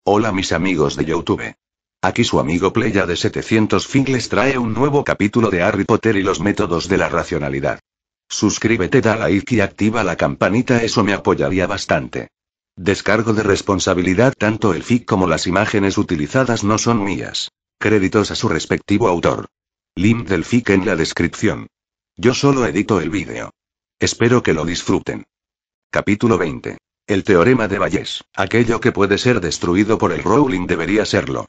Hola mis amigos de YouTube. Aquí su amigo Playa de 700 Fin les trae un nuevo capítulo de Harry Potter y los métodos de la racionalidad. Suscríbete, da like y activa la campanita, eso me apoyaría bastante. Descargo de responsabilidad, tanto el fic como las imágenes utilizadas no son mías. Créditos a su respectivo autor. Link del fic en la descripción. Yo solo edito el vídeo. Espero que lo disfruten. Capítulo 20. El teorema de Bayes. Aquello que puede ser destruido por el Rowling debería serlo.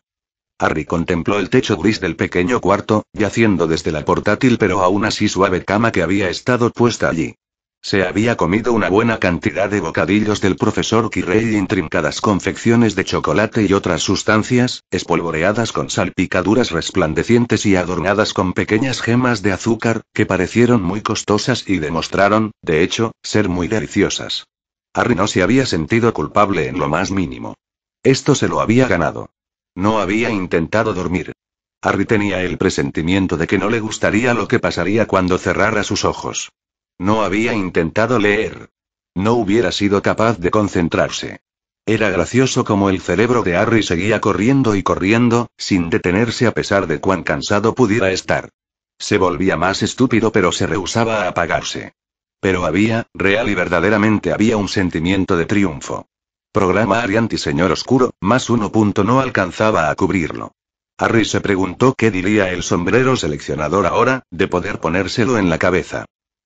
Harry contempló el techo gris del pequeño cuarto, yaciendo desde la portátil pero aún así suave cama que había estado puesta allí. Se había comido una buena cantidad de bocadillos del profesor Quirrell, intrincadas confecciones de chocolate y otras sustancias, espolvoreadas con salpicaduras resplandecientes y adornadas con pequeñas gemas de azúcar, que parecieron muy costosas y demostraron, de hecho, ser muy deliciosas. Harry no se había sentido culpable en lo más mínimo. Esto se lo había ganado. No había intentado dormir. Harry tenía el presentimiento de que no le gustaría lo que pasaría cuando cerrara sus ojos. No había intentado leer. No hubiera sido capaz de concentrarse. Era gracioso como el cerebro de Harry seguía corriendo y corriendo, sin detenerse a pesar de cuán cansado pudiera estar. Se volvía más estúpido pero se rehusaba a apagarse. Pero había, real y verdaderamente había un sentimiento de triunfo. Programa Harry anti-Señor Oscuro, +1. No alcanzaba a cubrirlo. Harry se preguntó qué diría el sombrero seleccionador ahora, de poder ponérselo en la cabeza.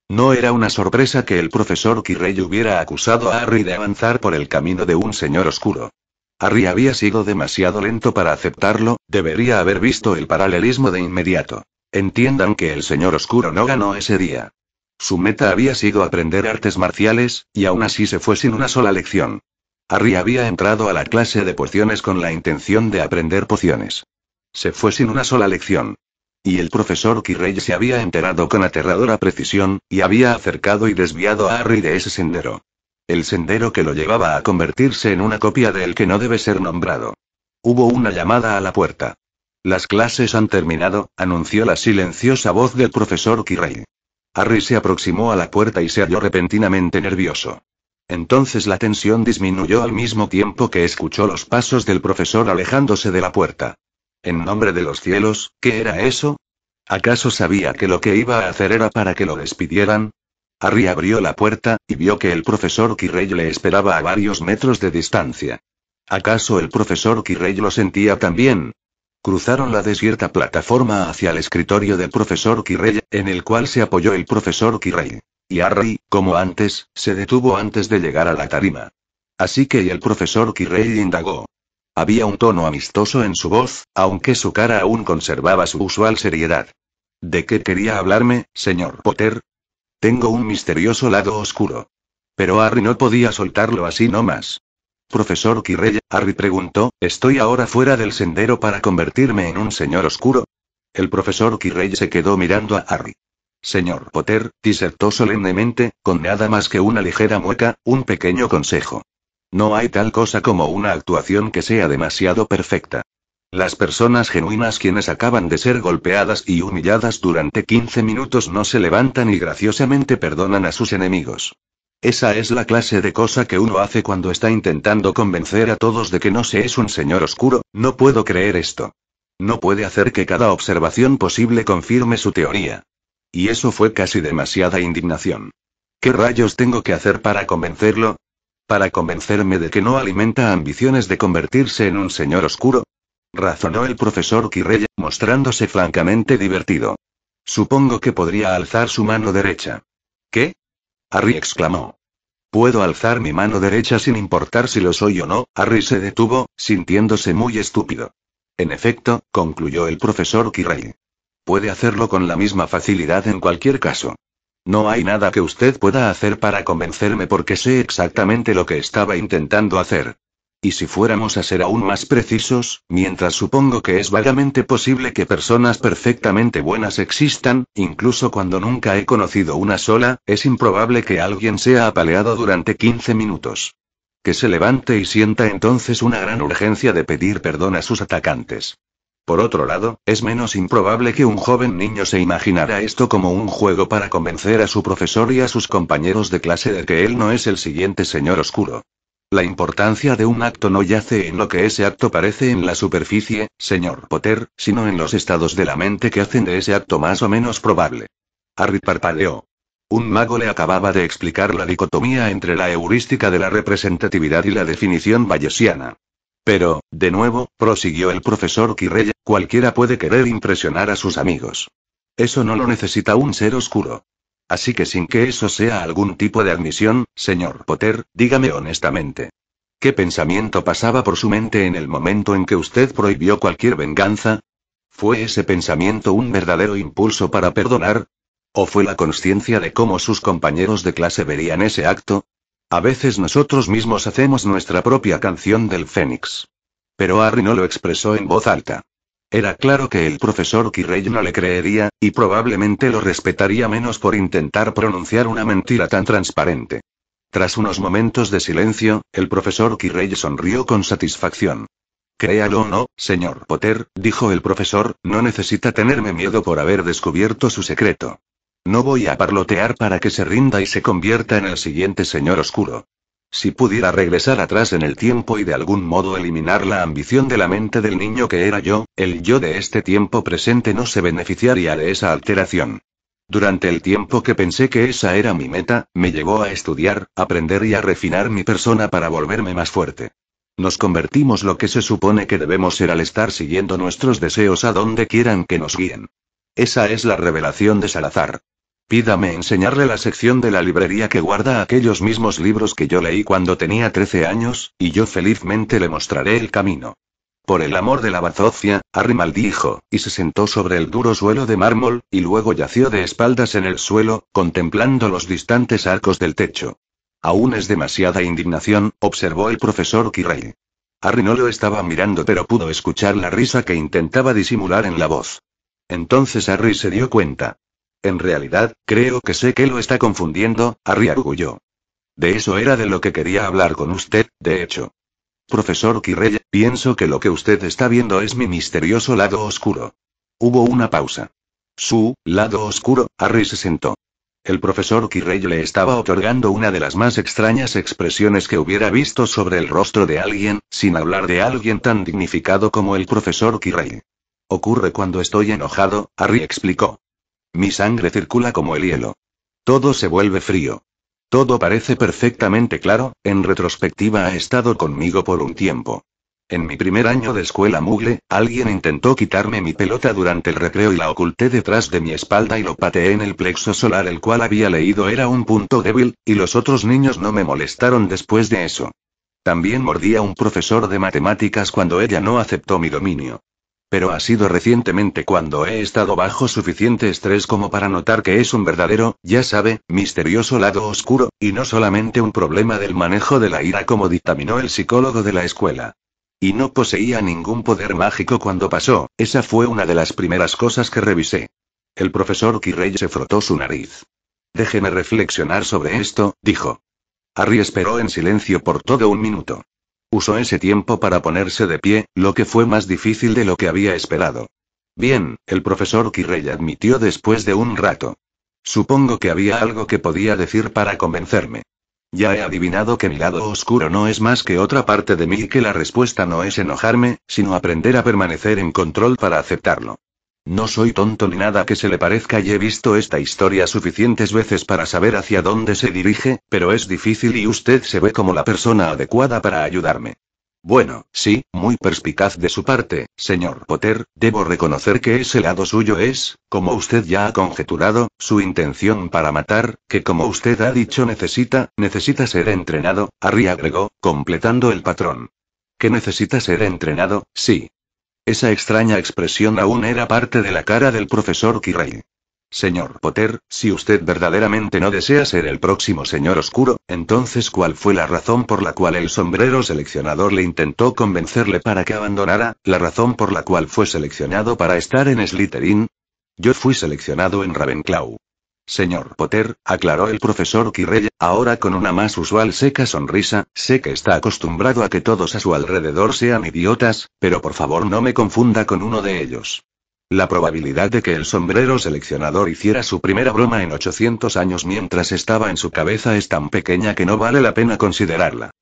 No era una sorpresa que el profesor Quirrell hubiera acusado a Harry de avanzar por el camino de un señor oscuro. Harry había sido demasiado lento para aceptarlo, debería haber visto el paralelismo de inmediato. Entiendan que el señor oscuro no ganó ese día. Su meta había sido aprender artes marciales, y aún así se fue sin una sola lección. Harry había entrado a la clase de pociones con la intención de aprender pociones. Se fue sin una sola lección. Y el profesor Quirrell se había enterado con aterradora precisión, y había acercado y desviado a Harry de ese sendero. El sendero que lo llevaba a convertirse en una copia del que no debe ser nombrado. Hubo una llamada a la puerta. Las clases han terminado, anunció la silenciosa voz del profesor Quirrell. Harry se aproximó a la puerta y se halló repentinamente nervioso. Entonces la tensión disminuyó al mismo tiempo que escuchó los pasos del profesor alejándose de la puerta. En nombre de los cielos, ¿qué era eso? ¿Acaso sabía que lo que iba a hacer era para que lo despidieran? Harry abrió la puerta, y vio que el profesor Quirrell le esperaba a varios metros de distancia. ¿Acaso el profesor Quirrell lo sentía también? Cruzaron la desierta plataforma hacia el escritorio del profesor Quirrell, en el cual se apoyó el profesor Quirrell. Y Harry, como antes, se detuvo antes de llegar a la tarima. Así que el profesor Quirrell indagó. Había un tono amistoso en su voz, aunque su cara aún conservaba su usual seriedad. ¿De qué quería hablarme, señor Potter? Tengo un misterioso lado oscuro. Pero Harry no podía soltarlo así nomás. Profesor Quirrell, Harry preguntó, ¿estoy ahora fuera del sendero para convertirme en un señor oscuro? El profesor Quirrell se quedó mirando a Harry. Señor Potter, disertó solemnemente, con nada más que una ligera mueca, un pequeño consejo. No hay tal cosa como una actuación que sea demasiado perfecta. Las personas genuinas quienes acaban de ser golpeadas y humilladas durante 15 minutos no se levantan y graciosamente perdonan a sus enemigos. Esa es la clase de cosa que uno hace cuando está intentando convencer a todos de que no se es un señor oscuro. No puedo creer esto. No puede hacer que cada observación posible confirme su teoría. Y eso fue casi demasiada indignación. ¿Qué rayos tengo que hacer para convencerlo? ¿Para convencerme de que no alimenta ambiciones de convertirse en un señor oscuro? Razonó el profesor Quirrell, mostrándose francamente divertido. Supongo que podría alzar su mano derecha. ¿Qué? Harry exclamó. ¿Puedo alzar mi mano derecha sin importar si lo soy o no? Harry se detuvo, sintiéndose muy estúpido. En efecto, concluyó el profesor Quirrell. Puede hacerlo con la misma facilidad en cualquier caso. No hay nada que usted pueda hacer para convencerme porque sé exactamente lo que estaba intentando hacer. Y si fuéramos a ser aún más precisos, mientras supongo que es vagamente posible que personas perfectamente buenas existan, incluso cuando nunca he conocido una sola, es improbable que alguien sea apaleado durante 15 minutos. Que se levante y sienta entonces una gran urgencia de pedir perdón a sus atacantes. Por otro lado, es menos improbable que un joven niño se imaginara esto como un juego para convencer a su profesor y a sus compañeros de clase de que él no es el siguiente señor oscuro. La importancia de un acto no yace en lo que ese acto parece en la superficie, señor Potter, sino en los estados de la mente que hacen de ese acto más o menos probable. Harry parpadeó. Un mago le acababa de explicar la dicotomía entre la heurística de la representatividad y la definición bayesiana. Pero, de nuevo, prosiguió el profesor Quirrell, cualquiera puede querer impresionar a sus amigos. Eso no lo necesita un ser oscuro. Así que sin que eso sea algún tipo de admisión, señor Potter, dígame honestamente. ¿Qué pensamiento pasaba por su mente en el momento en que usted prohibió cualquier venganza? ¿Fue ese pensamiento un verdadero impulso para perdonar? ¿O fue la consciencia de cómo sus compañeros de clase verían ese acto? A veces nosotros mismos hacemos nuestra propia canción del Fénix. Pero Harry no lo expresó en voz alta. Era claro que el profesor Quirrell no le creería, y probablemente lo respetaría menos por intentar pronunciar una mentira tan transparente. Tras unos momentos de silencio, el profesor Quirrell sonrió con satisfacción. Créalo o no, señor Potter, dijo el profesor, no necesita tenerme miedo por haber descubierto su secreto. No voy a parlotear para que se rinda y se convierta en el siguiente señor oscuro. Si pudiera regresar atrás en el tiempo y de algún modo eliminar la ambición de la mente del niño que era yo, el yo de este tiempo presente no se beneficiaría de esa alteración. Durante el tiempo que pensé que esa era mi meta, me llevó a estudiar, aprender y a refinar mi persona para volverme más fuerte. Nos convertimos lo que se supone que debemos ser al estar siguiendo nuestros deseos a donde quieran que nos guíen. Esa es la revelación de Salazar. Pídame enseñarle la sección de la librería que guarda aquellos mismos libros que yo leí cuando tenía 13 años, y yo felizmente le mostraré el camino. Por el amor de la bazofia, Harry maldijo, y se sentó sobre el duro suelo de mármol, y luego yació de espaldas en el suelo, contemplando los distantes arcos del techo. Aún es demasiada indignación, observó el profesor Quirrell. Harry no lo estaba mirando pero pudo escuchar la risa que intentaba disimular en la voz. Entonces Harry se dio cuenta. En realidad, creo que sé que lo está confundiendo, Harry arguyó. De eso era de lo que quería hablar con usted, de hecho. Profesor Quirrell, pienso que lo que usted está viendo es mi misterioso lado oscuro. Hubo una pausa. Su lado oscuro, Harry se sentó. El profesor Quirrell le estaba otorgando una de las más extrañas expresiones que hubiera visto sobre el rostro de alguien, sin hablar de alguien tan dignificado como el profesor Quirrell. Ocurre cuando estoy enojado, Harry explicó. Mi sangre circula como el hielo. Todo se vuelve frío. Todo parece perfectamente claro, en retrospectiva ha estado conmigo por un tiempo. En mi primer año de escuela Mugle, alguien intentó quitarme mi pelota durante el recreo y la oculté detrás de mi espalda y lo pateé en el plexo solar, el cual había leído era un punto débil, y los otros niños no me molestaron después de eso. También mordí a un profesor de matemáticas cuando ella no aceptó mi dominio. Pero ha sido recientemente cuando he estado bajo suficiente estrés como para notar que es un verdadero, ya sabe, misterioso lado oscuro, y no solamente un problema del manejo de la ira como dictaminó el psicólogo de la escuela. Y no poseía ningún poder mágico cuando pasó, esa fue una de las primeras cosas que revisé. El profesor Quirrell se frotó su nariz. Déjeme reflexionar sobre esto, dijo. Harry esperó en silencio por todo un minuto. Usó ese tiempo para ponerse de pie, lo que fue más difícil de lo que había esperado. Bien, el profesor Quirrell admitió después de un rato. Supongo que había algo que podía decir para convencerme. Ya he adivinado que mi lado oscuro no es más que otra parte de mí y que la respuesta no es enojarme, sino aprender a permanecer en control para aceptarlo. No soy tonto ni nada que se le parezca y he visto esta historia suficientes veces para saber hacia dónde se dirige, pero es difícil y usted se ve como la persona adecuada para ayudarme. Bueno, sí, muy perspicaz de su parte, señor Potter, debo reconocer que ese lado suyo es, como usted ya ha conjeturado, su intención para matar, que como usted ha dicho necesita ser entrenado, Harry agregó, completando el patrón. Que necesita ser entrenado, sí. Esa extraña expresión aún era parte de la cara del profesor Quirrell. Señor Potter, si usted verdaderamente no desea ser el próximo señor oscuro, entonces ¿cuál fue la razón por la cual el sombrero seleccionador le intentó convencerle para que abandonara, la razón por la cual fue seleccionado para estar en Slytherin? Yo fui seleccionado en Ravenclaw. Señor Potter, aclaró el profesor Quirrell, ahora con una más usual seca sonrisa, sé que está acostumbrado a que todos a su alrededor sean idiotas, pero por favor no me confunda con uno de ellos. La probabilidad de que el sombrero seleccionador hiciera su primera broma en 800 años mientras estaba en su cabeza es tan pequeña que no vale la pena considerarla.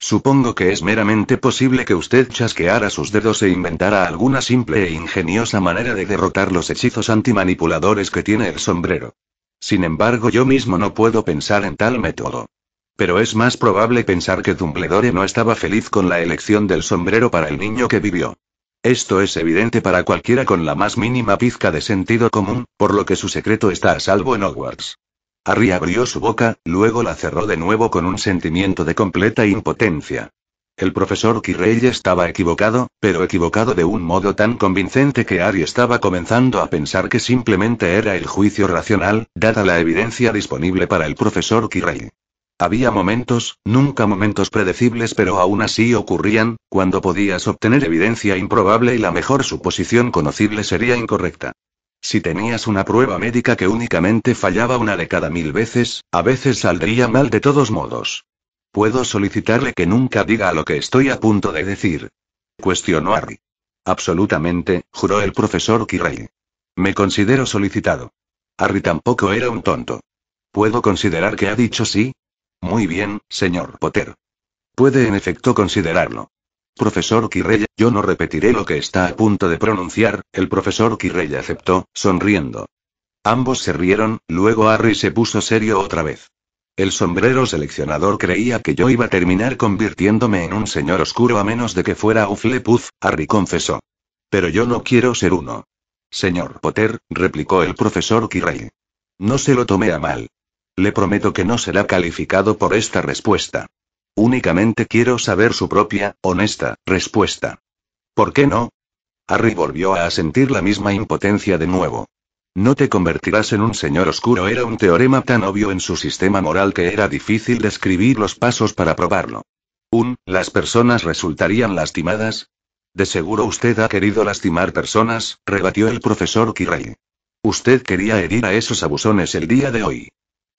Supongo que es meramente posible que usted chasqueara sus dedos e inventara alguna simple e ingeniosa manera de derrotar los hechizos antimanipuladores que tiene el sombrero. Sin embargo, yo mismo no puedo pensar en tal método. Pero es más probable pensar que Dumbledore no estaba feliz con la elección del sombrero para el niño que vivió. Esto es evidente para cualquiera con la más mínima pizca de sentido común, por lo que su secreto está a salvo en Hogwarts. Harry abrió su boca, luego la cerró de nuevo con un sentimiento de completa impotencia. El profesor Quirrell estaba equivocado, pero equivocado de un modo tan convincente que Harry estaba comenzando a pensar que simplemente era el juicio racional, dada la evidencia disponible para el profesor Quirrell. Había momentos, nunca momentos predecibles, pero aún así ocurrían, cuando podías obtener evidencia improbable y la mejor suposición conocible sería incorrecta. Si tenías una prueba médica que únicamente fallaba una de cada 1000 veces, a veces saldría mal de todos modos. ¿Puedo solicitarle que nunca diga lo que estoy a punto de decir?, cuestionó Harry. Absolutamente, juró el profesor Quirrell. Me considero solicitado. Harry tampoco era un tonto. ¿Puedo considerar que ha dicho sí? Muy bien, señor Potter. Puede en efecto considerarlo. Profesor Quirrell, yo no repetiré lo que está a punto de pronunciar. El profesor Quirrell aceptó, sonriendo. Ambos se rieron, luego Harry se puso serio otra vez. El sombrero seleccionador creía que yo iba a terminar convirtiéndome en un señor oscuro a menos de que fuera Hufflepuff, Harry confesó. Pero yo no quiero ser uno. Señor Potter, replicó el profesor Quirrell. No se lo tome a mal. Le prometo que no será calificado por esta respuesta. Únicamente quiero saber su propia, honesta, respuesta. ¿Por qué no? Harry volvió a sentir la misma impotencia de nuevo. No te convertirás en un señor oscuro era un teorema tan obvio en su sistema moral que era difícil describir los pasos para probarlo. ¿Las personas resultarían lastimadas? De seguro usted ha querido lastimar personas, rebatió el profesor Quirrell. Usted quería herir a esos abusones el día de hoy.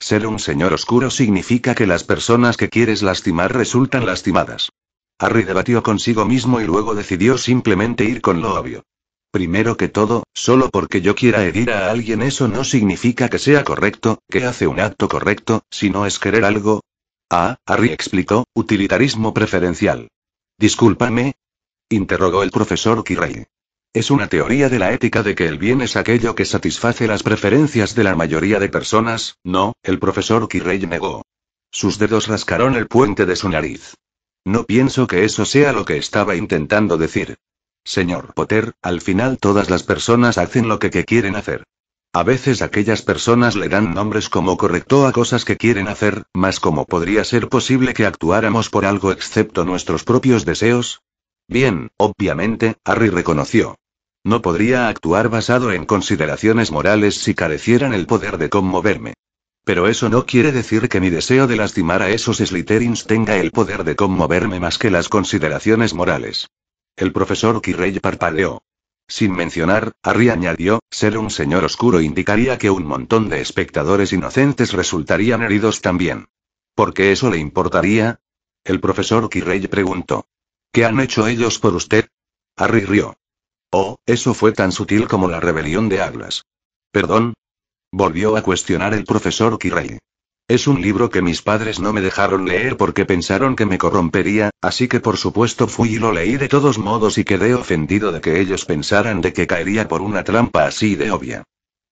Ser un señor oscuro significa que las personas que quieres lastimar resultan lastimadas. Harry debatió consigo mismo y luego decidió simplemente ir con lo obvio. Primero que todo, solo porque yo quiera herir a alguien eso no significa que sea correcto, que hace un acto correcto, si no es querer algo. Harry explicó, utilitarismo preferencial. Discúlpame, interrogó el profesor Quirrell. Es una teoría de la ética de que el bien es aquello que satisface las preferencias de la mayoría de personas, ¿no? El profesor Quirrell negó. Sus dedos rascaron el puente de su nariz. No pienso que eso sea lo que estaba intentando decir. Señor Potter, al final todas las personas hacen lo que quieren hacer. A veces aquellas personas le dan nombres como correcto a cosas que quieren hacer, mas ¿cómo podría ser posible que actuáramos por algo excepto nuestros propios deseos? Bien, obviamente, Harry reconoció. No podría actuar basado en consideraciones morales si carecieran el poder de conmoverme. Pero eso no quiere decir que mi deseo de lastimar a esos Slytherins tenga el poder de conmoverme más que las consideraciones morales. El profesor Quirrell parpadeó. Sin mencionar, Harry añadió, ser un señor oscuro indicaría que un montón de espectadores inocentes resultarían heridos también. ¿Por qué eso le importaría? El profesor Quirrell preguntó. ¿Qué han hecho ellos por usted? Harry rió. Oh, eso fue tan sutil como la rebelión de Aglas. ¿Perdón? Volvió a cuestionar el profesor Quirrell. Es un libro que mis padres no me dejaron leer porque pensaron que me corrompería, así que por supuesto fui y lo leí de todos modos y quedé ofendido de que ellos pensaran de que caería por una trampa así de obvia.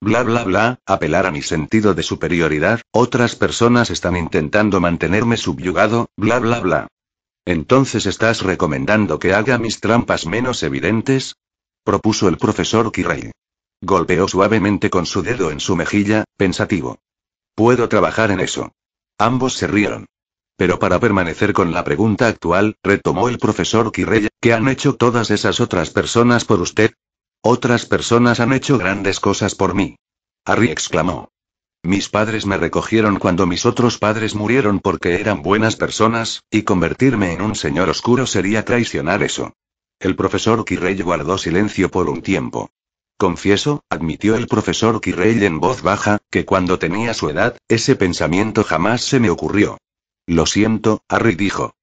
Bla bla bla, apelar a mi sentido de superioridad, otras personas están intentando mantenerme subyugado, bla bla bla. ¿Entonces estás recomendando que haga mis trampas menos evidentes? Propuso el profesor Quirrell. Golpeó suavemente con su dedo en su mejilla, pensativo. Puedo trabajar en eso. Ambos se rieron. Pero para permanecer con la pregunta actual, retomó el profesor Quirrell, ¿qué han hecho todas esas otras personas por usted? Otras personas han hecho grandes cosas por mí. Harry exclamó. Mis padres me recogieron cuando mis otros padres murieron porque eran buenas personas, y convertirme en un señor oscuro sería traicionar eso. El profesor Quirrell guardó silencio por un tiempo. Confieso, admitió el profesor Quirrell en voz baja, que cuando tenía su edad, ese pensamiento jamás se me ocurrió. Lo siento, Harry dijo.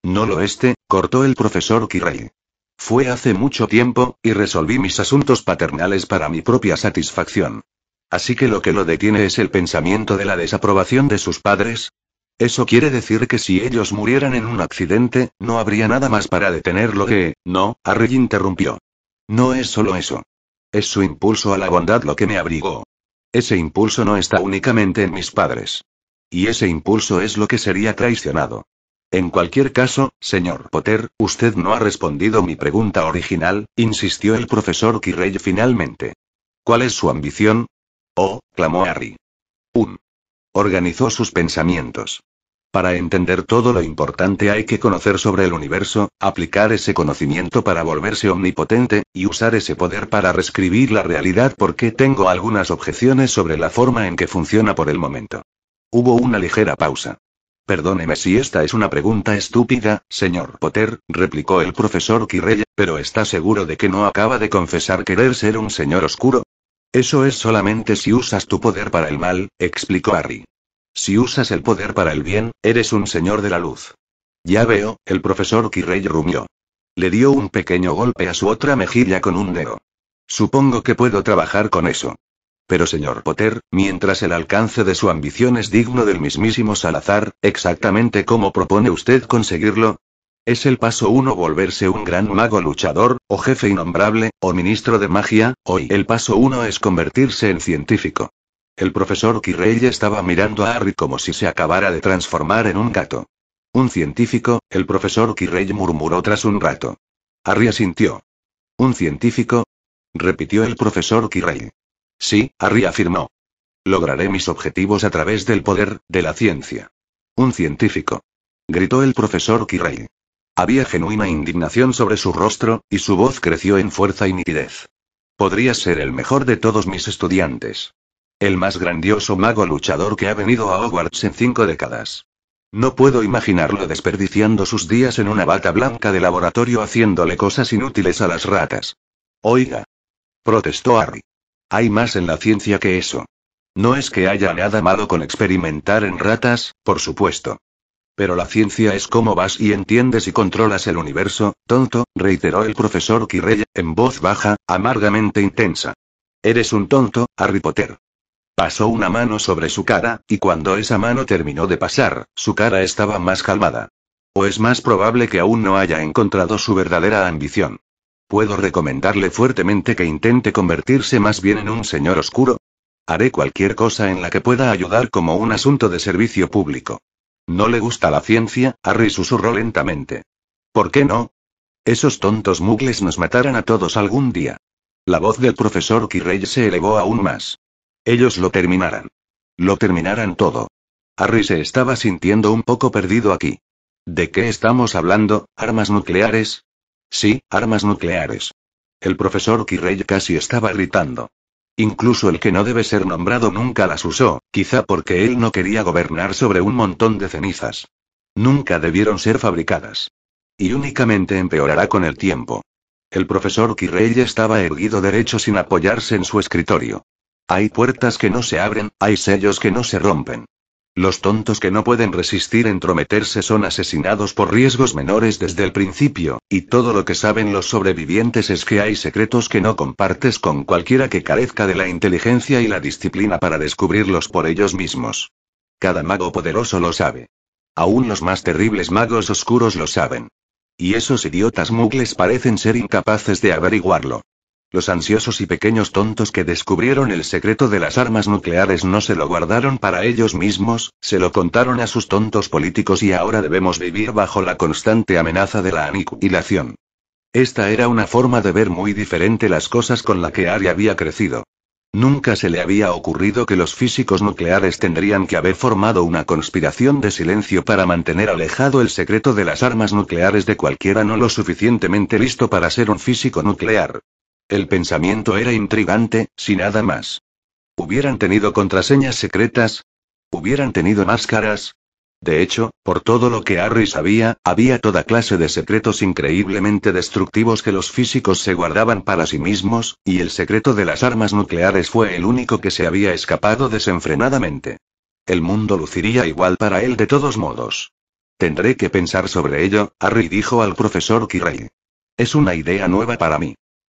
No lo cortó el profesor Quirrell. Fue hace mucho tiempo, y resolví mis asuntos paternales para mi propia satisfacción. Así que lo detiene es el pensamiento de la desaprobación de sus padres. Eso quiere decir que si ellos murieran en un accidente, no habría nada más para detenerlo que... No, Harry interrumpió. No es solo eso. Es su impulso a la bondad lo que me abrigó. Ese impulso no está únicamente en mis padres. Y ese impulso es lo que sería traicionado. En cualquier caso, señor Potter, usted no ha respondido mi pregunta original, insistió el profesor Quirrell finalmente. ¿Cuál es su ambición? Oh, clamó Harry. Organizó sus pensamientos. Para entender todo lo importante hay que conocer sobre el universo, aplicar ese conocimiento para volverse omnipotente, y usar ese poder para reescribir la realidad porque tengo algunas objeciones sobre la forma en que funciona por el momento. Hubo una ligera pausa. Perdóneme si esta es una pregunta estúpida, señor Potter, replicó el profesor Quirrell, pero ¿está seguro de que no acaba de confesar querer ser un señor oscuro? Eso es solamente si usas tu poder para el mal, explicó Harry. Si usas el poder para el bien, eres un señor de la luz. Ya veo, el profesor Quirrell rumió. Le dio un pequeño golpe a su otra mejilla con un dedo. Supongo que puedo trabajar con eso. Pero señor Potter, mientras el alcance de su ambición es digno del mismísimo Salazar, ¿exactamente cómo propone usted conseguirlo? Es el paso 1 volverse un gran mago luchador, o jefe innombrable, o ministro de magia, o el paso 1 es convertirse en científico. El profesor Quirrell estaba mirando a Harry como si se acabara de transformar en un gato. Un científico, el profesor Quirrell murmuró tras un rato. Harry asintió. ¿Un científico? Repitió el profesor Quirrell. Sí, Harry afirmó. Lograré mis objetivos a través del poder, de la ciencia. Un científico. Gritó el profesor Quirrell. Había genuina indignación sobre su rostro, y su voz creció en fuerza y nitidez. Podrías ser el mejor de todos mis estudiantes. El más grandioso mago luchador que ha venido a Hogwarts en 5 décadas. No puedo imaginarlo desperdiciando sus días en una bata blanca de laboratorio haciéndole cosas inútiles a las ratas. Oiga. Protestó Harry. Hay más en la ciencia que eso. No es que haya nada malo con experimentar en ratas, por supuesto. Pero la ciencia es cómo vas y entiendes y controlas el universo, tonto, reiteró el profesor Quirrell, en voz baja, amargamente intensa. Eres un tonto, Harry Potter. Pasó una mano sobre su cara, y cuando esa mano terminó de pasar, su cara estaba más calmada. O es más probable que aún no haya encontrado su verdadera ambición. ¿Puedo recomendarle fuertemente que intente convertirse más bien en un señor oscuro? Haré cualquier cosa en la que pueda ayudar como un asunto de servicio público. ¿No le gusta la ciencia? Harry susurró lentamente. ¿Por qué no? Esos tontos mugles nos matarán a todos algún día. La voz del profesor Quirrell se elevó aún más. Ellos lo terminarán. Lo terminarán todo. Harry se estaba sintiendo un poco perdido aquí. ¿De qué estamos hablando? ¿Armas nucleares? Sí, armas nucleares. El profesor Quirrell casi estaba gritando. Incluso el que no debe ser nombrado nunca las usó, quizá porque él no quería gobernar sobre un montón de cenizas. Nunca debieron ser fabricadas. Y únicamente empeorará con el tiempo. El profesor Quirrell estaba erguido derecho sin apoyarse en su escritorio. Hay puertas que no se abren, hay sellos que no se rompen. Los tontos que no pueden resistir entrometerse son asesinados por riesgos menores desde el principio, y todo lo que saben los sobrevivientes es que hay secretos que no compartes con cualquiera que carezca de la inteligencia y la disciplina para descubrirlos por ellos mismos. Cada mago poderoso lo sabe. Aún los más terribles magos oscuros lo saben. Y esos idiotas mugles parecen ser incapaces de averiguarlo. Los ansiosos y pequeños tontos que descubrieron el secreto de las armas nucleares no se lo guardaron para ellos mismos, se lo contaron a sus tontos políticos y ahora debemos vivir bajo la constante amenaza de la aniquilación. Esta era una forma de ver muy diferente las cosas con la que Harry había crecido. Nunca se le había ocurrido que los físicos nucleares tendrían que haber formado una conspiración de silencio para mantener alejado el secreto de las armas nucleares de cualquiera no lo suficientemente listo para ser un físico nuclear. El pensamiento era intrigante, si nada más. ¿Hubieran tenido contraseñas secretas? ¿Hubieran tenido máscaras? De hecho, por todo lo que Harry sabía, había toda clase de secretos increíblemente destructivos que los físicos se guardaban para sí mismos, y el secreto de las armas nucleares fue el único que se había escapado desenfrenadamente. El mundo luciría igual para él de todos modos. Tendré que pensar sobre ello, Harry dijo al profesor Quirrell. Es una idea nueva para mí.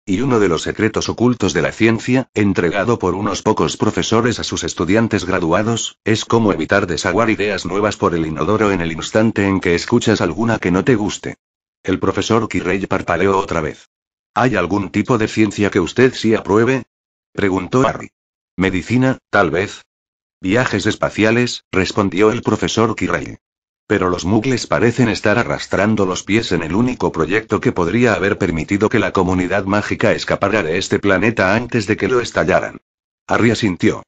Y uno de los secretos ocultos de la ciencia, entregado por unos pocos profesores a sus estudiantes graduados, es cómo evitar desaguar ideas nuevas por el inodoro en el instante en que escuchas alguna que no te guste. El profesor Kirrell parpadeó otra vez. ¿Hay algún tipo de ciencia que usted sí apruebe? Preguntó Harry. Medicina, tal vez. Viajes espaciales, respondió el profesor Kirrell. Pero los muggles parecen estar arrastrando los pies en el único proyecto que podría haber permitido que la comunidad mágica escapara de este planeta antes de que lo estallaran. Harry asintió.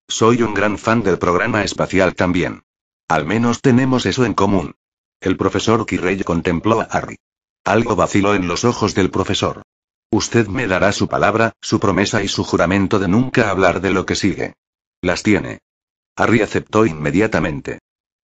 Soy un gran fan del programa espacial también. Al menos tenemos eso en común. El profesor Kirrell contempló a Harry. Algo vaciló en los ojos del profesor. Usted me dará su palabra, su promesa y su juramento de nunca hablar de lo que sigue. Las tiene. Harry aceptó inmediatamente.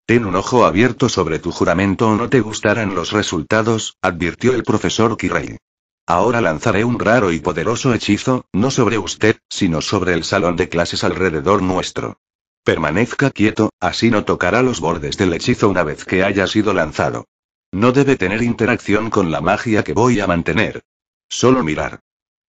Ten un ojo abierto sobre tu juramento o no te gustarán los resultados, advirtió el profesor Kirrell. Ahora lanzaré un raro y poderoso hechizo, no sobre usted, sino sobre el salón de clases alrededor nuestro. Permanezca quieto, así no tocará los bordes del hechizo una vez que haya sido lanzado. No debe tener interacción con la magia que voy a mantener. Solo mirar.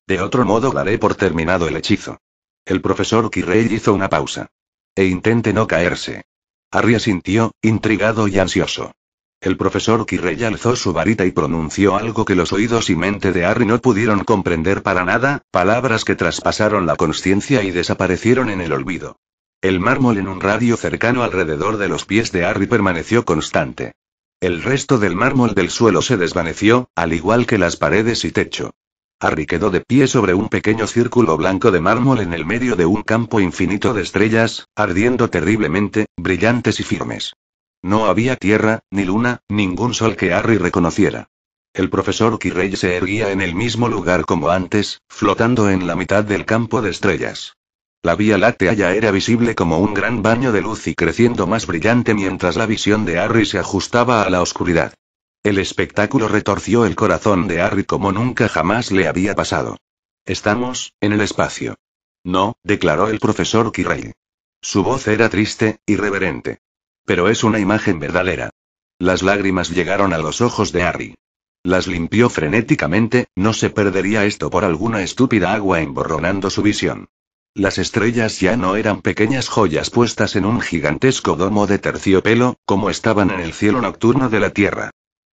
De otro modo daré por terminado el hechizo. El profesor Kirrell hizo una pausa. E intente no caerse. Harry asintió, intrigado y ansioso. El profesor Kirrell alzó su varita y pronunció algo que los oídos y mente de Harry no pudieron comprender para nada, palabras que traspasaron la consciencia y desaparecieron en el olvido. El mármol en un radio cercano alrededor de los pies de Harry permaneció constante. El resto del mármol del suelo se desvaneció, al igual que las paredes y techo. Harry quedó de pie sobre un pequeño círculo blanco de mármol en el medio de un campo infinito de estrellas, ardiendo terriblemente, brillantes y firmes. No había tierra, ni luna, ningún sol que Harry reconociera. El profesor Kirrell se erguía en el mismo lugar como antes, flotando en la mitad del campo de estrellas. La Vía Láctea ya era visible como un gran baño de luz y creciendo más brillante mientras la visión de Harry se ajustaba a la oscuridad. El espectáculo retorció el corazón de Harry como nunca jamás le había pasado. Estamos, en el espacio. No, declaró el profesor Kirrell. Su voz era triste, irreverente. Pero es una imagen verdadera. Las lágrimas llegaron a los ojos de Harry. Las limpió frenéticamente, no se perdería esto por alguna estúpida agua emborronando su visión. Las estrellas ya no eran pequeñas joyas puestas en un gigantesco domo de terciopelo, como estaban en el cielo nocturno de la Tierra.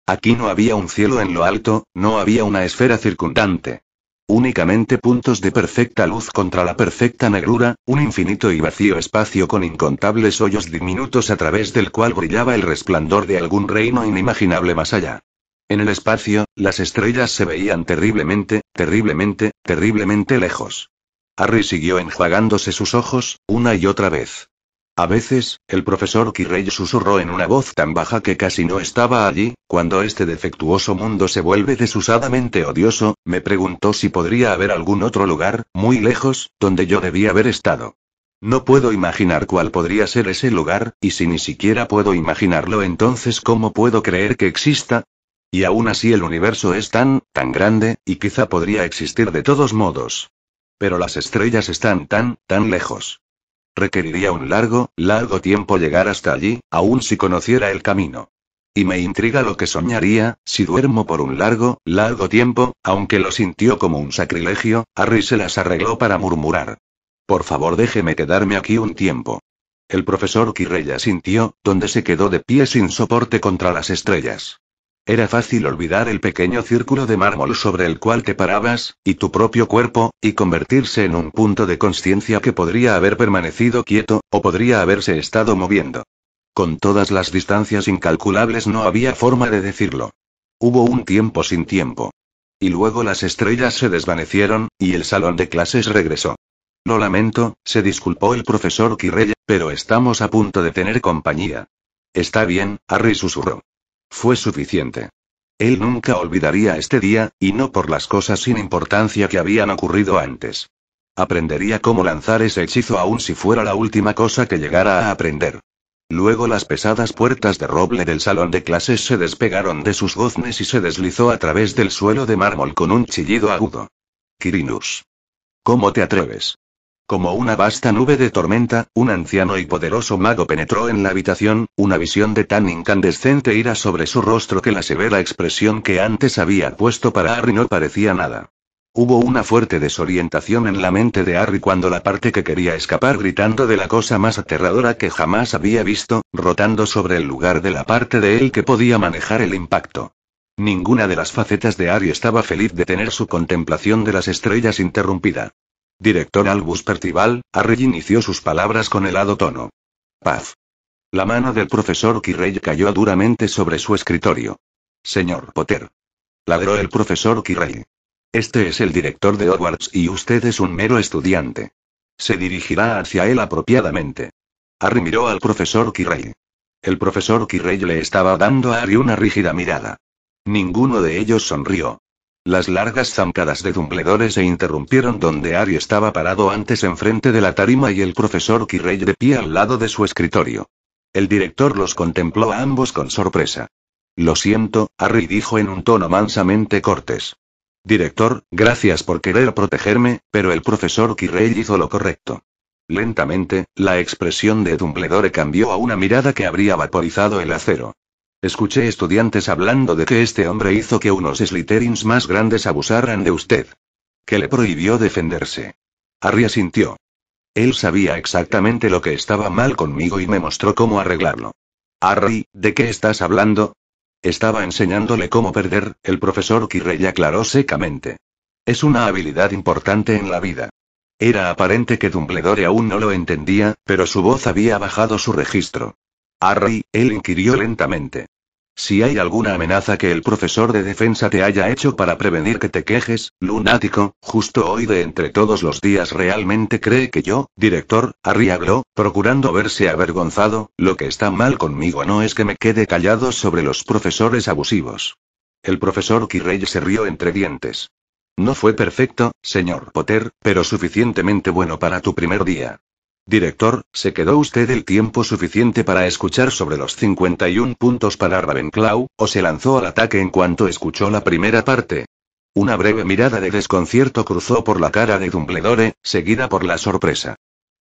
Aquí no había un cielo en lo alto, no había una esfera circundante. Únicamente puntos de perfecta luz contra la perfecta negrura, un infinito y vacío espacio con incontables hoyos diminutos a través del cual brillaba el resplandor de algún reino inimaginable más allá. En el espacio, las estrellas se veían terriblemente, terriblemente, terriblemente lejos. Harry siguió enjuagándose sus ojos, una y otra vez. A veces, el profesor Kirrell susurró en una voz tan baja que casi no estaba allí, cuando este defectuoso mundo se vuelve desusadamente odioso, me preguntó si podría haber algún otro lugar, muy lejos, donde yo debía haber estado. No puedo imaginar cuál podría ser ese lugar, y si ni siquiera puedo imaginarlo, entonces ¿cómo puedo creer que exista? Y aún así el universo es tan grande, y quizá podría existir de todos modos. Pero las estrellas están tan lejos. Requeriría un largo tiempo llegar hasta allí, aun si conociera el camino. Y me intriga lo que soñaría, si duermo por un largo tiempo, aunque lo sintió como un sacrilegio, Harry se las arregló para murmurar. Por favor déjeme quedarme aquí un tiempo. El profesor Kirrell asintió, donde se quedó de pie sin soporte contra las estrellas. Era fácil olvidar el pequeño círculo de mármol sobre el cual te parabas, y tu propio cuerpo, y convertirse en un punto de consciencia que podría haber permanecido quieto, o podría haberse estado moviendo. Con todas las distancias incalculables no había forma de decirlo. Hubo un tiempo sin tiempo. Y luego las estrellas se desvanecieron, y el salón de clases regresó. Lo lamento, se disculpó el profesor Kirrell, pero estamos a punto de tener compañía. Está bien, Harry susurró. Fue suficiente. Él nunca olvidaría este día, y no por las cosas sin importancia que habían ocurrido antes. Aprendería cómo lanzar ese hechizo aun si fuera la última cosa que llegara a aprender. Luego las pesadas puertas de roble del salón de clases se despegaron de sus goznes y se deslizó a través del suelo de mármol con un chillido agudo. Quirinus. ¿Cómo te atreves? Como una vasta nube de tormenta, un anciano y poderoso mago penetró en la habitación, una visión de tan incandescente ira sobre su rostro que la severa expresión que antes había puesto para Harry no parecía nada. Hubo una fuerte desorientación en la mente de Harry cuando la parte que quería escapar gritando de la cosa más aterradora que jamás había visto, rotando sobre el lugar de la parte de él que podía manejar el impacto. Ninguna de las facetas de Harry estaba feliz de tener su contemplación de las estrellas interrumpida. Director Albus Percival, Harry inició sus palabras con helado tono. Paz. La mano del profesor Quirrell cayó duramente sobre su escritorio. Señor Potter. Ladró el profesor Quirrell. Este es el director de Hogwarts y usted es un mero estudiante. Se dirigirá hacia él apropiadamente. Harry miró al profesor Quirrell. El profesor Quirrell le estaba dando a Harry una rígida mirada. Ninguno de ellos sonrió. Las largas zancadas de Dumbledore se interrumpieron donde Harry estaba parado antes enfrente de la tarima y el profesor Quirrell de pie al lado de su escritorio. El director los contempló a ambos con sorpresa. Lo siento, Harry dijo en un tono mansamente cortés. Director, gracias por querer protegerme, pero el profesor Quirrell hizo lo correcto. Lentamente, la expresión de Dumbledore cambió a una mirada que habría vaporizado el acero. Escuché estudiantes hablando de que este hombre hizo que unos Slytherins más grandes abusaran de usted. Que le prohibió defenderse. Harry asintió. Él sabía exactamente lo que estaba mal conmigo y me mostró cómo arreglarlo. Harry, ¿de qué estás hablando? Estaba enseñándole cómo perder, el profesor Quirrell aclaró secamente. Es una habilidad importante en la vida. Era aparente que Dumbledore aún no lo entendía, pero su voz había bajado su registro. Harry, él inquirió lentamente. Si hay alguna amenaza que el profesor de defensa te haya hecho para prevenir que te quejes, lunático, justo hoy de entre todos los días realmente cree que yo, director, Harry habló, procurando verse avergonzado, lo que está mal conmigo no es que me quede callado sobre los profesores abusivos. El profesor Quirrell se rió entre dientes. No fue perfecto, señor Potter, pero suficientemente bueno para tu primer día. Director, ¿se quedó usted el tiempo suficiente para escuchar sobre los 51 puntos para Ravenclaw, o se lanzó al ataque en cuanto escuchó la primera parte? Una breve mirada de desconcierto cruzó por la cara de Dumbledore, seguida por la sorpresa.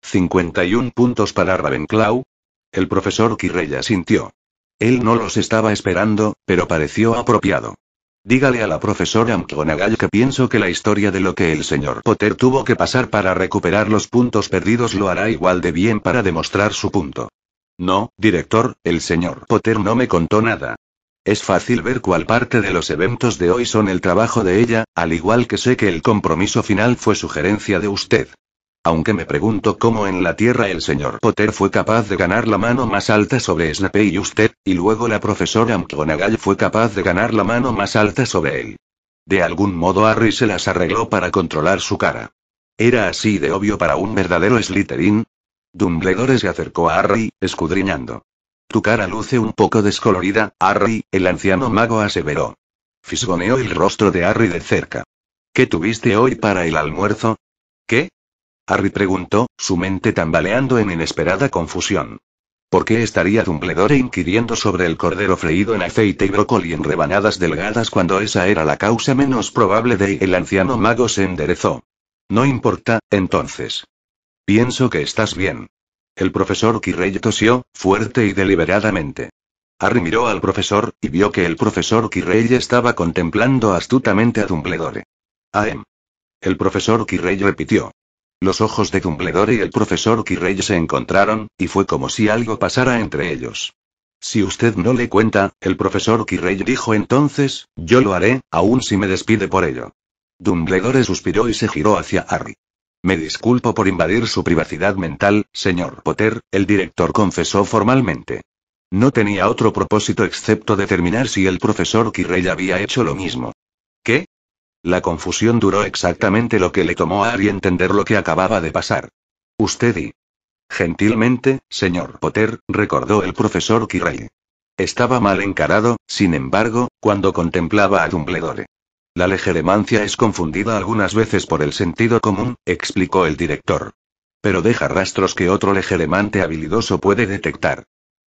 ¿51 puntos para Ravenclaw? El profesor Quirrell asintió. Él no los estaba esperando, pero pareció apropiado. Dígale a la profesora McGonagall que pienso que la historia de lo que el señor Potter tuvo que pasar para recuperar los puntos perdidos lo hará igual de bien para demostrar su punto. No, director, el señor Potter no me contó nada. Es fácil ver cuál parte de los eventos de hoy son el trabajo de ella, al igual que sé que el compromiso final fue sugerencia de usted. Aunque me pregunto cómo en la Tierra el señor Potter fue capaz de ganar la mano más alta sobre Snape y usted, y luego la profesora McGonagall fue capaz de ganar la mano más alta sobre él. De algún modo Harry se las arregló para controlar su cara. ¿Era así de obvio para un verdadero Slytherin? Dumbledore se acercó a Harry, escudriñando. Tu cara luce un poco descolorida, Harry, el anciano mago aseveró. Fisgoneó el rostro de Harry de cerca. ¿Qué tuviste hoy para el almuerzo? ¿Qué? Harry preguntó, su mente tambaleando en inesperada confusión. ¿Por qué estaría Dumbledore inquiriendo sobre el cordero freído en aceite y brócoli en rebanadas delgadas cuando esa era la causa menos probable de el anciano mago se enderezó? No importa, entonces. Pienso que estás bien. El profesor Quirrell tosió, fuerte y deliberadamente. Harry miró al profesor, y vio que el profesor Quirrell estaba contemplando astutamente a Dumbledore. Ahem. El profesor Quirrell repitió. Los ojos de Dumbledore y el profesor Quirrell se encontraron, y fue como si algo pasara entre ellos. Si usted no le cuenta, el profesor Quirrell dijo entonces, yo lo haré, aun si me despide por ello. Dumbledore suspiró y se giró hacia Harry. Me disculpo por invadir su privacidad mental, señor Potter, el director confesó formalmente. No tenía otro propósito excepto determinar si el profesor Quirrell había hecho lo mismo. ¿Qué? La confusión duró exactamente lo que le tomó a Harry entender lo que acababa de pasar. Usted y... Gentilmente, señor Potter, recordó el profesor Quirrell. Estaba mal encarado, sin embargo, cuando contemplaba a Dumbledore. La legeremancia es confundida algunas veces por el sentido común, explicó el director. Pero deja rastros que otro legeremante habilidoso puede detectar.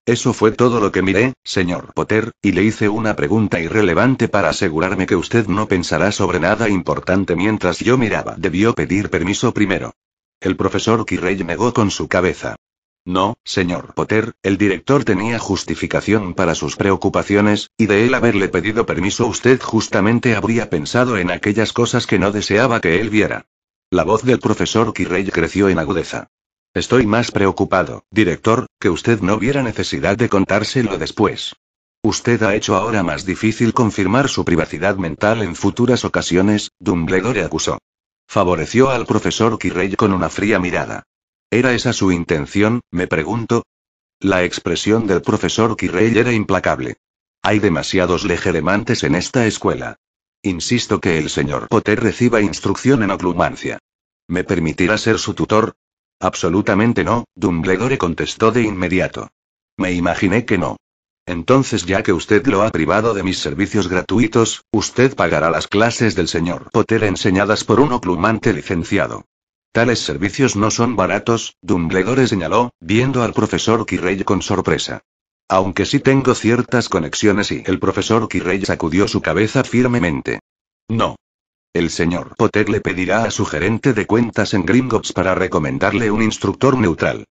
Eso fue todo lo que miré, señor Potter, y le hice una pregunta irrelevante para asegurarme que usted no pensará sobre nada importante mientras yo miraba. Debió pedir permiso primero. El profesor Quirrell negó con su cabeza. No, señor Potter, el director tenía justificación para sus preocupaciones, y de él haberle pedido permiso usted justamente habría pensado en aquellas cosas que no deseaba que él viera. La voz del profesor Quirrell creció en agudeza. Estoy más preocupado, director, que usted no viera necesidad de contárselo después. Usted ha hecho ahora más difícil confirmar su privacidad mental en futuras ocasiones, Dumbledore acusó. Favoreció al profesor Quirrell con una fría mirada. ¿Era esa su intención, me pregunto? La expresión del profesor Quirrell era implacable. Hay demasiados legeremantes en esta escuela. Insisto que el señor Potter reciba instrucción en oclumancia. ¿Me permitirá ser su tutor? Absolutamente no, Dumbledore contestó de inmediato. Me imaginé que no. Entonces, ya que usted lo ha privado de mis servicios gratuitos, usted pagará las clases del señor Potter enseñadas por un oclumante licenciado. Tales servicios no son baratos, Dumbledore señaló, viendo al profesor Quirrell con sorpresa. Aunque sí tengo ciertas conexiones y el profesor Quirrell sacudió su cabeza firmemente. No. El señor Potter le pedirá a su gerente de cuentas en Gringotts para recomendarle un instructor neutral.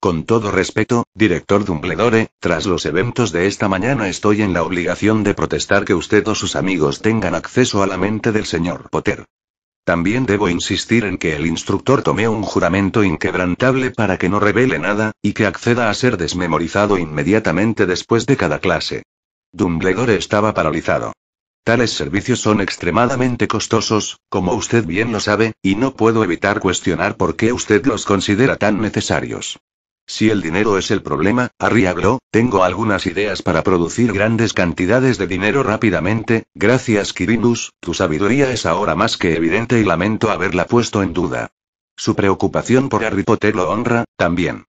Con todo respeto, director Dumbledore, tras los eventos de esta mañana estoy en la obligación de protestar que usted o sus amigos tengan acceso a la mente del señor Potter. También debo insistir en que el instructor tome un juramento inquebrantable para que no revele nada, y que acceda a ser desmemorizado inmediatamente después de cada clase. Dumbledore estaba paralizado. Tales servicios son extremadamente costosos, como usted bien lo sabe, y no puedo evitar cuestionar por qué usted los considera tan necesarios. Si el dinero es el problema, Harry habló, tengo algunas ideas para producir grandes cantidades de dinero rápidamente, gracias Quirinus, tu sabiduría es ahora más que evidente y lamento haberla puesto en duda. Su preocupación por Harry Potter lo honra, también.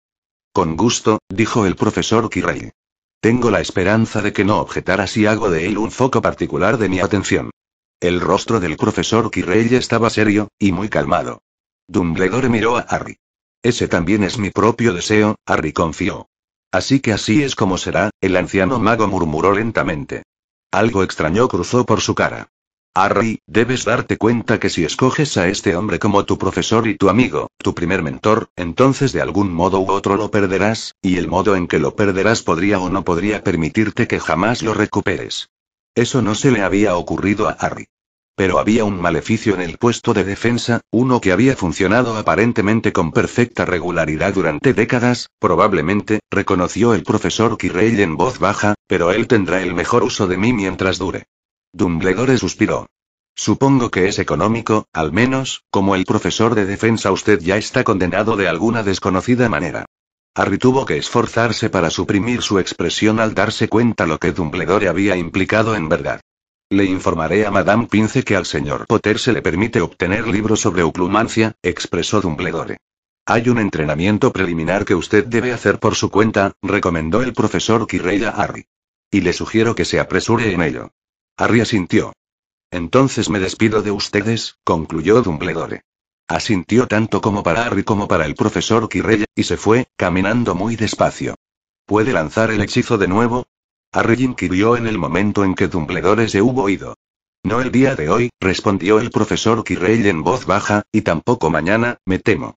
Con gusto, dijo el profesor Quirrell. Tengo la esperanza de que no objetará si hago de él un foco particular de mi atención. El rostro del profesor Quirrell estaba serio, y muy calmado. Dumbledore miró a Harry. Ese también es mi propio deseo, Harry confió. Así que así es como será, el anciano mago murmuró lentamente. Algo extraño cruzó por su cara. Harry, debes darte cuenta que si escoges a este hombre como tu profesor y tu amigo, tu primer mentor, entonces de algún modo u otro lo perderás, y el modo en que lo perderás podría o no podría permitirte que jamás lo recuperes. Eso no se le había ocurrido a Harry. Pero había un maleficio en el puesto de defensa, uno que había funcionado aparentemente con perfecta regularidad durante décadas, probablemente, reconoció el profesor Quirrell en voz baja, pero él tendrá el mejor uso de mí mientras dure. Dumbledore suspiró. Supongo que es económico, al menos, como el profesor de defensa usted ya está condenado de alguna desconocida manera. Harry tuvo que esforzarse para suprimir su expresión al darse cuenta lo que Dumbledore había implicado en verdad. Le informaré a Madame Pince que al señor Potter se le permite obtener libros sobre oclumancia, expresó Dumbledore. Hay un entrenamiento preliminar que usted debe hacer por su cuenta, recomendó el profesor Quirrell a Harry. Y le sugiero que se apresure en ello. Harry asintió. Entonces me despido de ustedes, concluyó Dumbledore. Asintió tanto como para Harry como para el profesor Quirrell, y se fue, caminando muy despacio. ¿Puede lanzar el hechizo de nuevo? Harry inquirió en el momento en que Dumbledore se hubo ido. No el día de hoy, respondió el profesor Quirrell en voz baja, y tampoco mañana, me temo.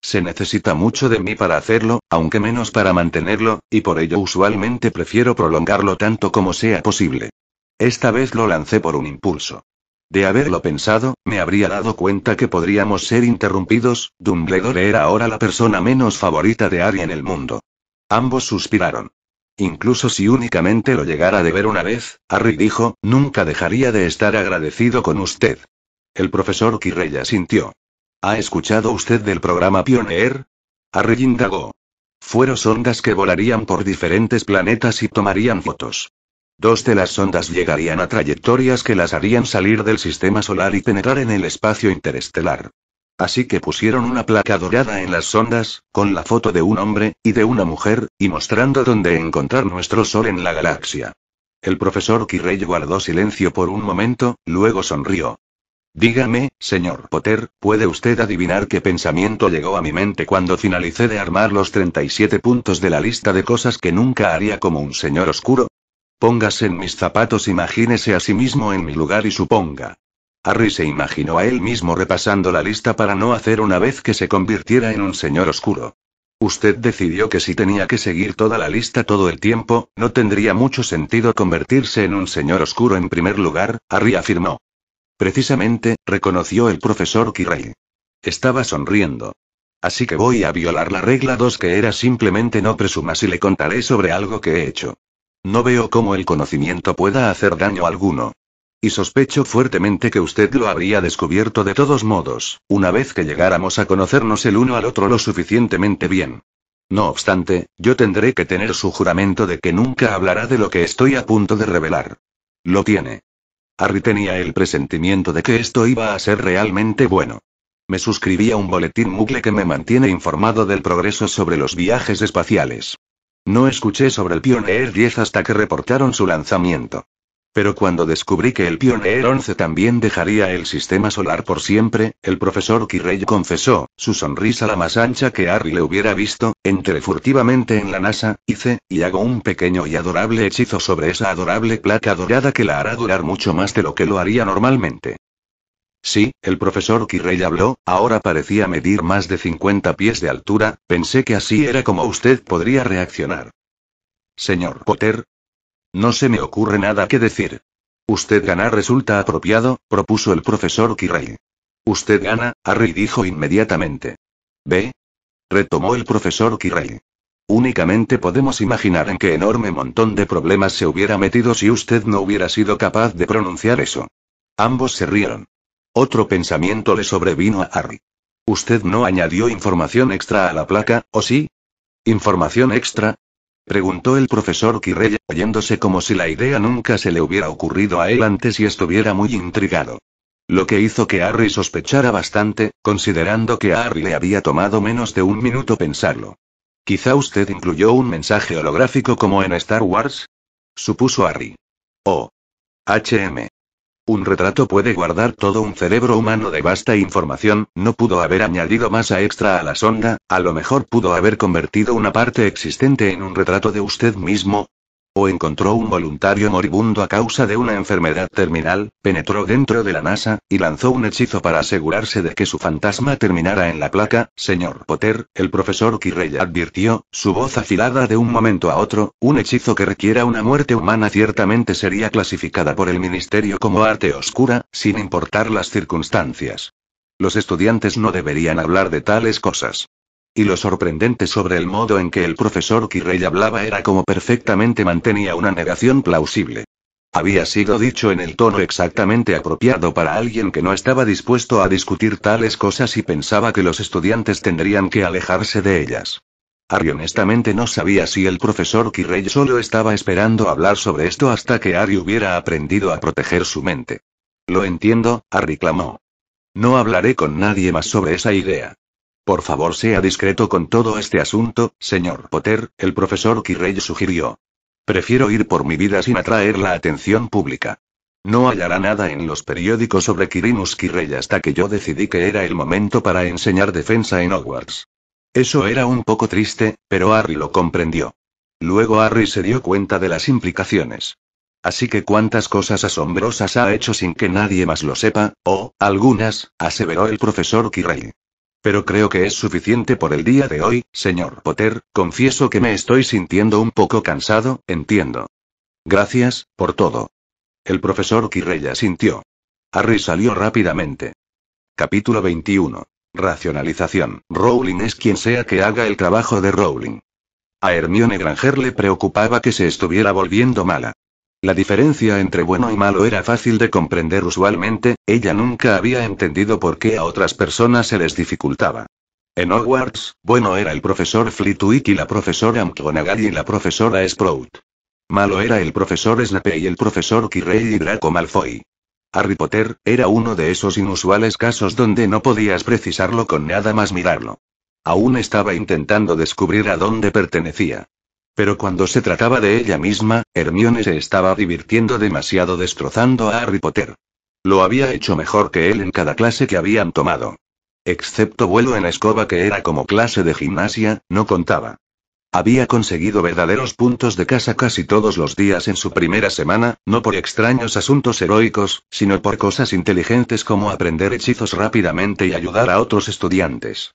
Se necesita mucho de mí para hacerlo, aunque menos para mantenerlo, y por ello usualmente prefiero prolongarlo tanto como sea posible. Esta vez lo lancé por un impulso. De haberlo pensado, me habría dado cuenta que podríamos ser interrumpidos. Dumbledore era ahora la persona menos favorita de Harry en el mundo. Ambos suspiraron. Incluso si únicamente lo llegara de ver una vez, Harry dijo, nunca dejaría de estar agradecido con usted. El profesor Quirrell asintió. ¿Ha escuchado usted del programa Pioneer? Harry indagó. Fueron sondas que volarían por diferentes planetas y tomarían fotos. 2 de las sondas llegarían a trayectorias que las harían salir del sistema solar y penetrar en el espacio interestelar. Así que pusieron una placa dorada en las sondas, con la foto de un hombre, y de una mujer, y mostrando dónde encontrar nuestro Sol en la galaxia. El profesor Quirrell guardó silencio por un momento, luego sonrió. Dígame, señor Potter, ¿puede usted adivinar qué pensamiento llegó a mi mente cuando finalicé de armar los 37 puntos de la lista de cosas que nunca haría como un señor oscuro? Póngase en mis zapatos, imagínese a sí mismo en mi lugar y suponga. Harry se imaginó a él mismo repasando la lista para no hacer una vez que se convirtiera en un señor oscuro. Usted decidió que si tenía que seguir toda la lista todo el tiempo, no tendría mucho sentido convertirse en un señor oscuro en primer lugar, Harry afirmó. Precisamente, reconoció el profesor Quirrell. Estaba sonriendo. Así que voy a violar la regla 2, que era simplemente no presumas, y le contaré sobre algo que he hecho. No veo cómo el conocimiento pueda hacer daño alguno. Y sospecho fuertemente que usted lo habría descubierto de todos modos, una vez que llegáramos a conocernos el uno al otro lo suficientemente bien. No obstante, yo tendré que tener su juramento de que nunca hablará de lo que estoy a punto de revelar. Lo tiene. Harry tenía el presentimiento de que esto iba a ser realmente bueno. Me suscribí a un boletín Muggle que me mantiene informado del progreso sobre los viajes espaciales. No escuché sobre el Pioneer 10 hasta que reportaron su lanzamiento. Pero cuando descubrí que el Pioneer 11 también dejaría el sistema solar por siempre, el profesor Quirrell confesó, su sonrisa la más ancha que Harry le hubiera visto, entré furtivamente en la NASA, y hago un pequeño y adorable hechizo sobre esa adorable placa dorada que la hará durar mucho más de lo que lo haría normalmente. Sí, el profesor Quirrell habló, ahora parecía medir más de 50 pies de altura, pensé que así era como usted podría reaccionar. Señor Potter. No se me ocurre nada que decir. Usted gana resulta apropiado, propuso el profesor Quirrell. Usted gana, Harry dijo inmediatamente. ¿Ve? Retomó el profesor Quirrell. Únicamente podemos imaginar en qué enorme montón de problemas se hubiera metido si usted no hubiera sido capaz de pronunciar eso. Ambos se rieron. Otro pensamiento le sobrevino a Harry. ¿Usted no añadió información extra a la placa, o sí? ¿Información extra? Preguntó el profesor Quirrell, oyéndose como si la idea nunca se le hubiera ocurrido a él antes y estuviera muy intrigado. Lo que hizo que Harry sospechara bastante, considerando que a Harry le había tomado menos de un minuto pensarlo. ¿Quizá usted incluyó un mensaje holográfico como en Star Wars? Supuso Harry. Oh. Un retrato puede guardar todo un cerebro humano de vasta información, no pudo haber añadido masa extra a la sonda, a lo mejor pudo haber convertido una parte existente en un retrato de usted mismo. O encontró un voluntario moribundo a causa de una enfermedad terminal, penetró dentro de la NASA, y lanzó un hechizo para asegurarse de que su fantasma terminara en la placa. Señor Potter, el profesor Quirrell advirtió, su voz afilada de un momento a otro, un hechizo que requiera una muerte humana ciertamente sería clasificada por el ministerio como arte oscura, sin importar las circunstancias. Los estudiantes no deberían hablar de tales cosas. Y lo sorprendente sobre el modo en que el profesor Quirrell hablaba era como perfectamente mantenía una negación plausible. Había sido dicho en el tono exactamente apropiado para alguien que no estaba dispuesto a discutir tales cosas y pensaba que los estudiantes tendrían que alejarse de ellas. Harry honestamente no sabía si el profesor Quirrell solo estaba esperando hablar sobre esto hasta que Harry hubiera aprendido a proteger su mente. Lo entiendo, Harry clamó. No hablaré con nadie más sobre esa idea. Por favor, sea discreto con todo este asunto, señor Potter, el profesor Quirrell sugirió. Prefiero ir por mi vida sin atraer la atención pública. No hallará nada en los periódicos sobre Quirinus Quirrell hasta que yo decidí que era el momento para enseñar defensa en Hogwarts. Eso era un poco triste, pero Harry lo comprendió. Luego Harry se dio cuenta de las implicaciones. Así que cuántas cosas asombrosas ha hecho sin que nadie más lo sepa, algunas, aseveró el profesor Quirrell. Pero creo que es suficiente por el día de hoy, señor Potter, confieso que me estoy sintiendo un poco cansado, entiendo. Gracias, por todo. El profesor Quirrell asintió. Harry salió rápidamente. Capítulo 21. Racionalización. Rowling es quien sea que haga el trabajo de Rowling. A Hermione Granger le preocupaba que se estuviera volviendo mala. La diferencia entre bueno y malo era fácil de comprender usualmente, ella nunca había entendido por qué a otras personas se les dificultaba. En Hogwarts, bueno era el profesor Flitwick y la profesora McGonagall y la profesora Sprout. Malo era el profesor Snape y el profesor Quirrell y Draco Malfoy. Harry Potter era uno de esos inusuales casos donde no podías precisarlo con nada más mirarlo. Aún estaba intentando descubrir a dónde pertenecía. Pero cuando se trataba de ella misma, Hermione se estaba divirtiendo demasiado destrozando a Harry Potter. Lo había hecho mejor que él en cada clase que habían tomado. Excepto vuelo en escoba, que era como clase de gimnasia, no contaba. Había conseguido verdaderos puntos de casa casi todos los días en su primera semana, no por extraños asuntos heroicos, sino por cosas inteligentes como aprender hechizos rápidamente y ayudar a otros estudiantes.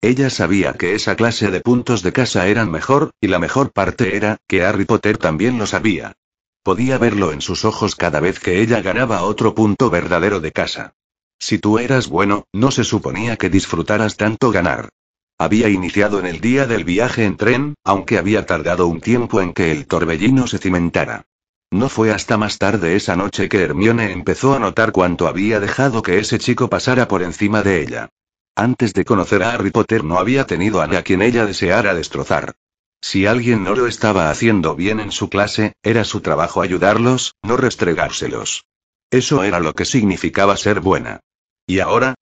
Ella sabía que esa clase de puntos de casa eran mejor, y la mejor parte era, que Harry Potter también lo sabía. Podía verlo en sus ojos cada vez que ella ganaba otro punto verdadero de casa. Si tú eras bueno, no se suponía que disfrutaras tanto ganar. Había iniciado en el día del viaje en tren, aunque había tardado un tiempo en que el torbellino se cimentara. No fue hasta más tarde esa noche que Hermione empezó a notar cuánto había dejado que ese chico pasara por encima de ella. Antes de conocer a Harry Potter no había tenido a nadie a quien ella deseara destrozar. Si alguien no lo estaba haciendo bien en su clase, era su trabajo ayudarlos, no restregárselos. Eso era lo que significaba ser buena. Y ahora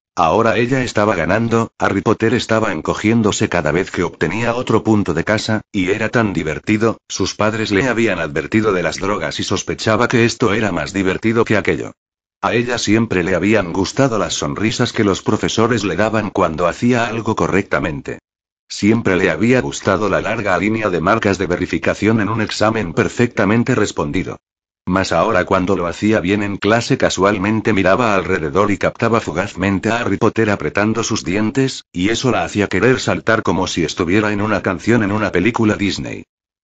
ella estaba ganando, Harry Potter estaba encogiéndose cada vez que obtenía otro punto de casa, y era tan divertido, sus padres le habían advertido de las drogas y sospechaba que esto era más divertido que aquello. A ella siempre le habían gustado las sonrisas que los profesores le daban cuando hacía algo correctamente. Siempre le había gustado la larga línea de marcas de verificación en un examen perfectamente respondido. Mas ahora cuando lo hacía bien en clase casualmente miraba alrededor y captaba fugazmente a Harry Potter apretando sus dientes, y eso la hacía querer saltar como si estuviera en una canción en una película Disney.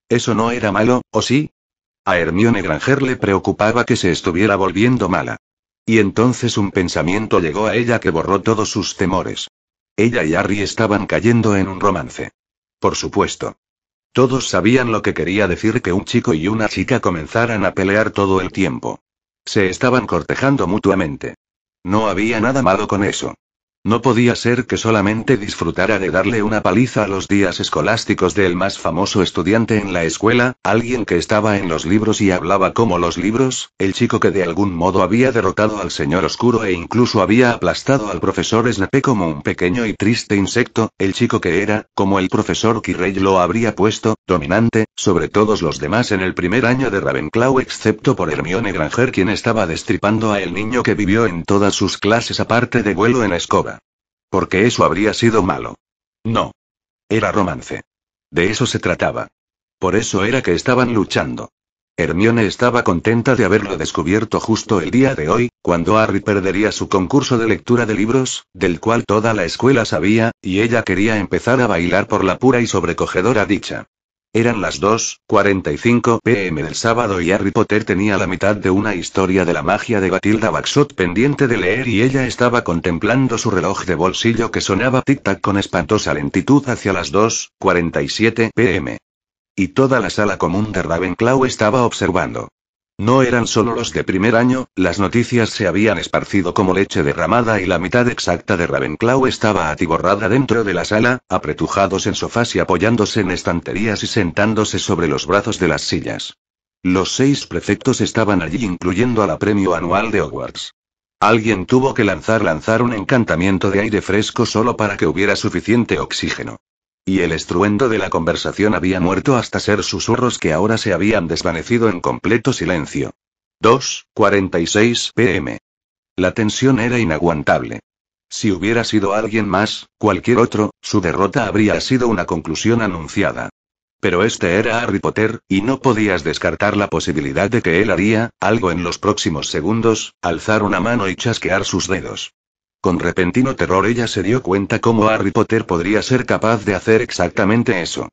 ¿Eso no era malo, o sí? A Hermione Granger le preocupaba que se estuviera volviendo mala. Y entonces un pensamiento llegó a ella que borró todos sus temores. Ella y Harry estaban cayendo en un romance. Por supuesto. Todos sabían lo que quería decir que un chico y una chica comenzaran a pelear todo el tiempo. Se estaban cortejando mutuamente. No había nada malo con eso. No podía ser que solamente disfrutara de darle una paliza a los días escolásticos del más famoso estudiante en la escuela, alguien que estaba en los libros y hablaba como los libros, el chico que de algún modo había derrotado al señor oscuro e incluso había aplastado al profesor Snape como un pequeño y triste insecto, el chico que era, como el profesor Quirrell lo habría puesto, dominante, sobre todos los demás en el primer año de Ravenclaw excepto por Hermione Granger quien estaba destripando a el niño que vivió en todas sus clases aparte de vuelo en escoba. Porque eso habría sido malo. No. Era romance. De eso se trataba. Por eso era que estaban luchando. Hermione estaba contenta de haberlo descubierto justo el día de hoy, cuando Harry perdería su concurso de lectura de libros, del cual toda la escuela sabía, y ella quería empezar a bailar por la pura y sobrecogedora dicha. Eran las 2:45 p.m. del sábado y Harry Potter tenía la mitad de una historia de la magia de Bathilda Bagshot pendiente de leer y ella estaba contemplando su reloj de bolsillo que sonaba tic-tac con espantosa lentitud hacia las 2:47 p.m. Y toda la sala común de Ravenclaw estaba observando. No eran solo los de primer año, las noticias se habían esparcido como leche derramada y la mitad exacta de Ravenclaw estaba atiborrada dentro de la sala, apretujados en sofás y apoyándose en estanterías y sentándose sobre los brazos de las sillas. Los 6 prefectos estaban allí incluyendo a la premio anual de Hogwarts. Alguien tuvo que lanzar un encantamiento de aire fresco solo para que hubiera suficiente oxígeno. Y el estruendo de la conversación había muerto hasta ser susurros que ahora se habían desvanecido en completo silencio. 2:46 p.m. La tensión era inaguantable. Si hubiera sido alguien más, cualquier otro, su derrota habría sido una conclusión anunciada. Pero este era Harry Potter, y no podías descartar la posibilidad de que él haría algo en los próximos segundos, alzar una mano y chasquear sus dedos. Con repentino terror ella se dio cuenta cómo Harry Potter podría ser capaz de hacer exactamente eso.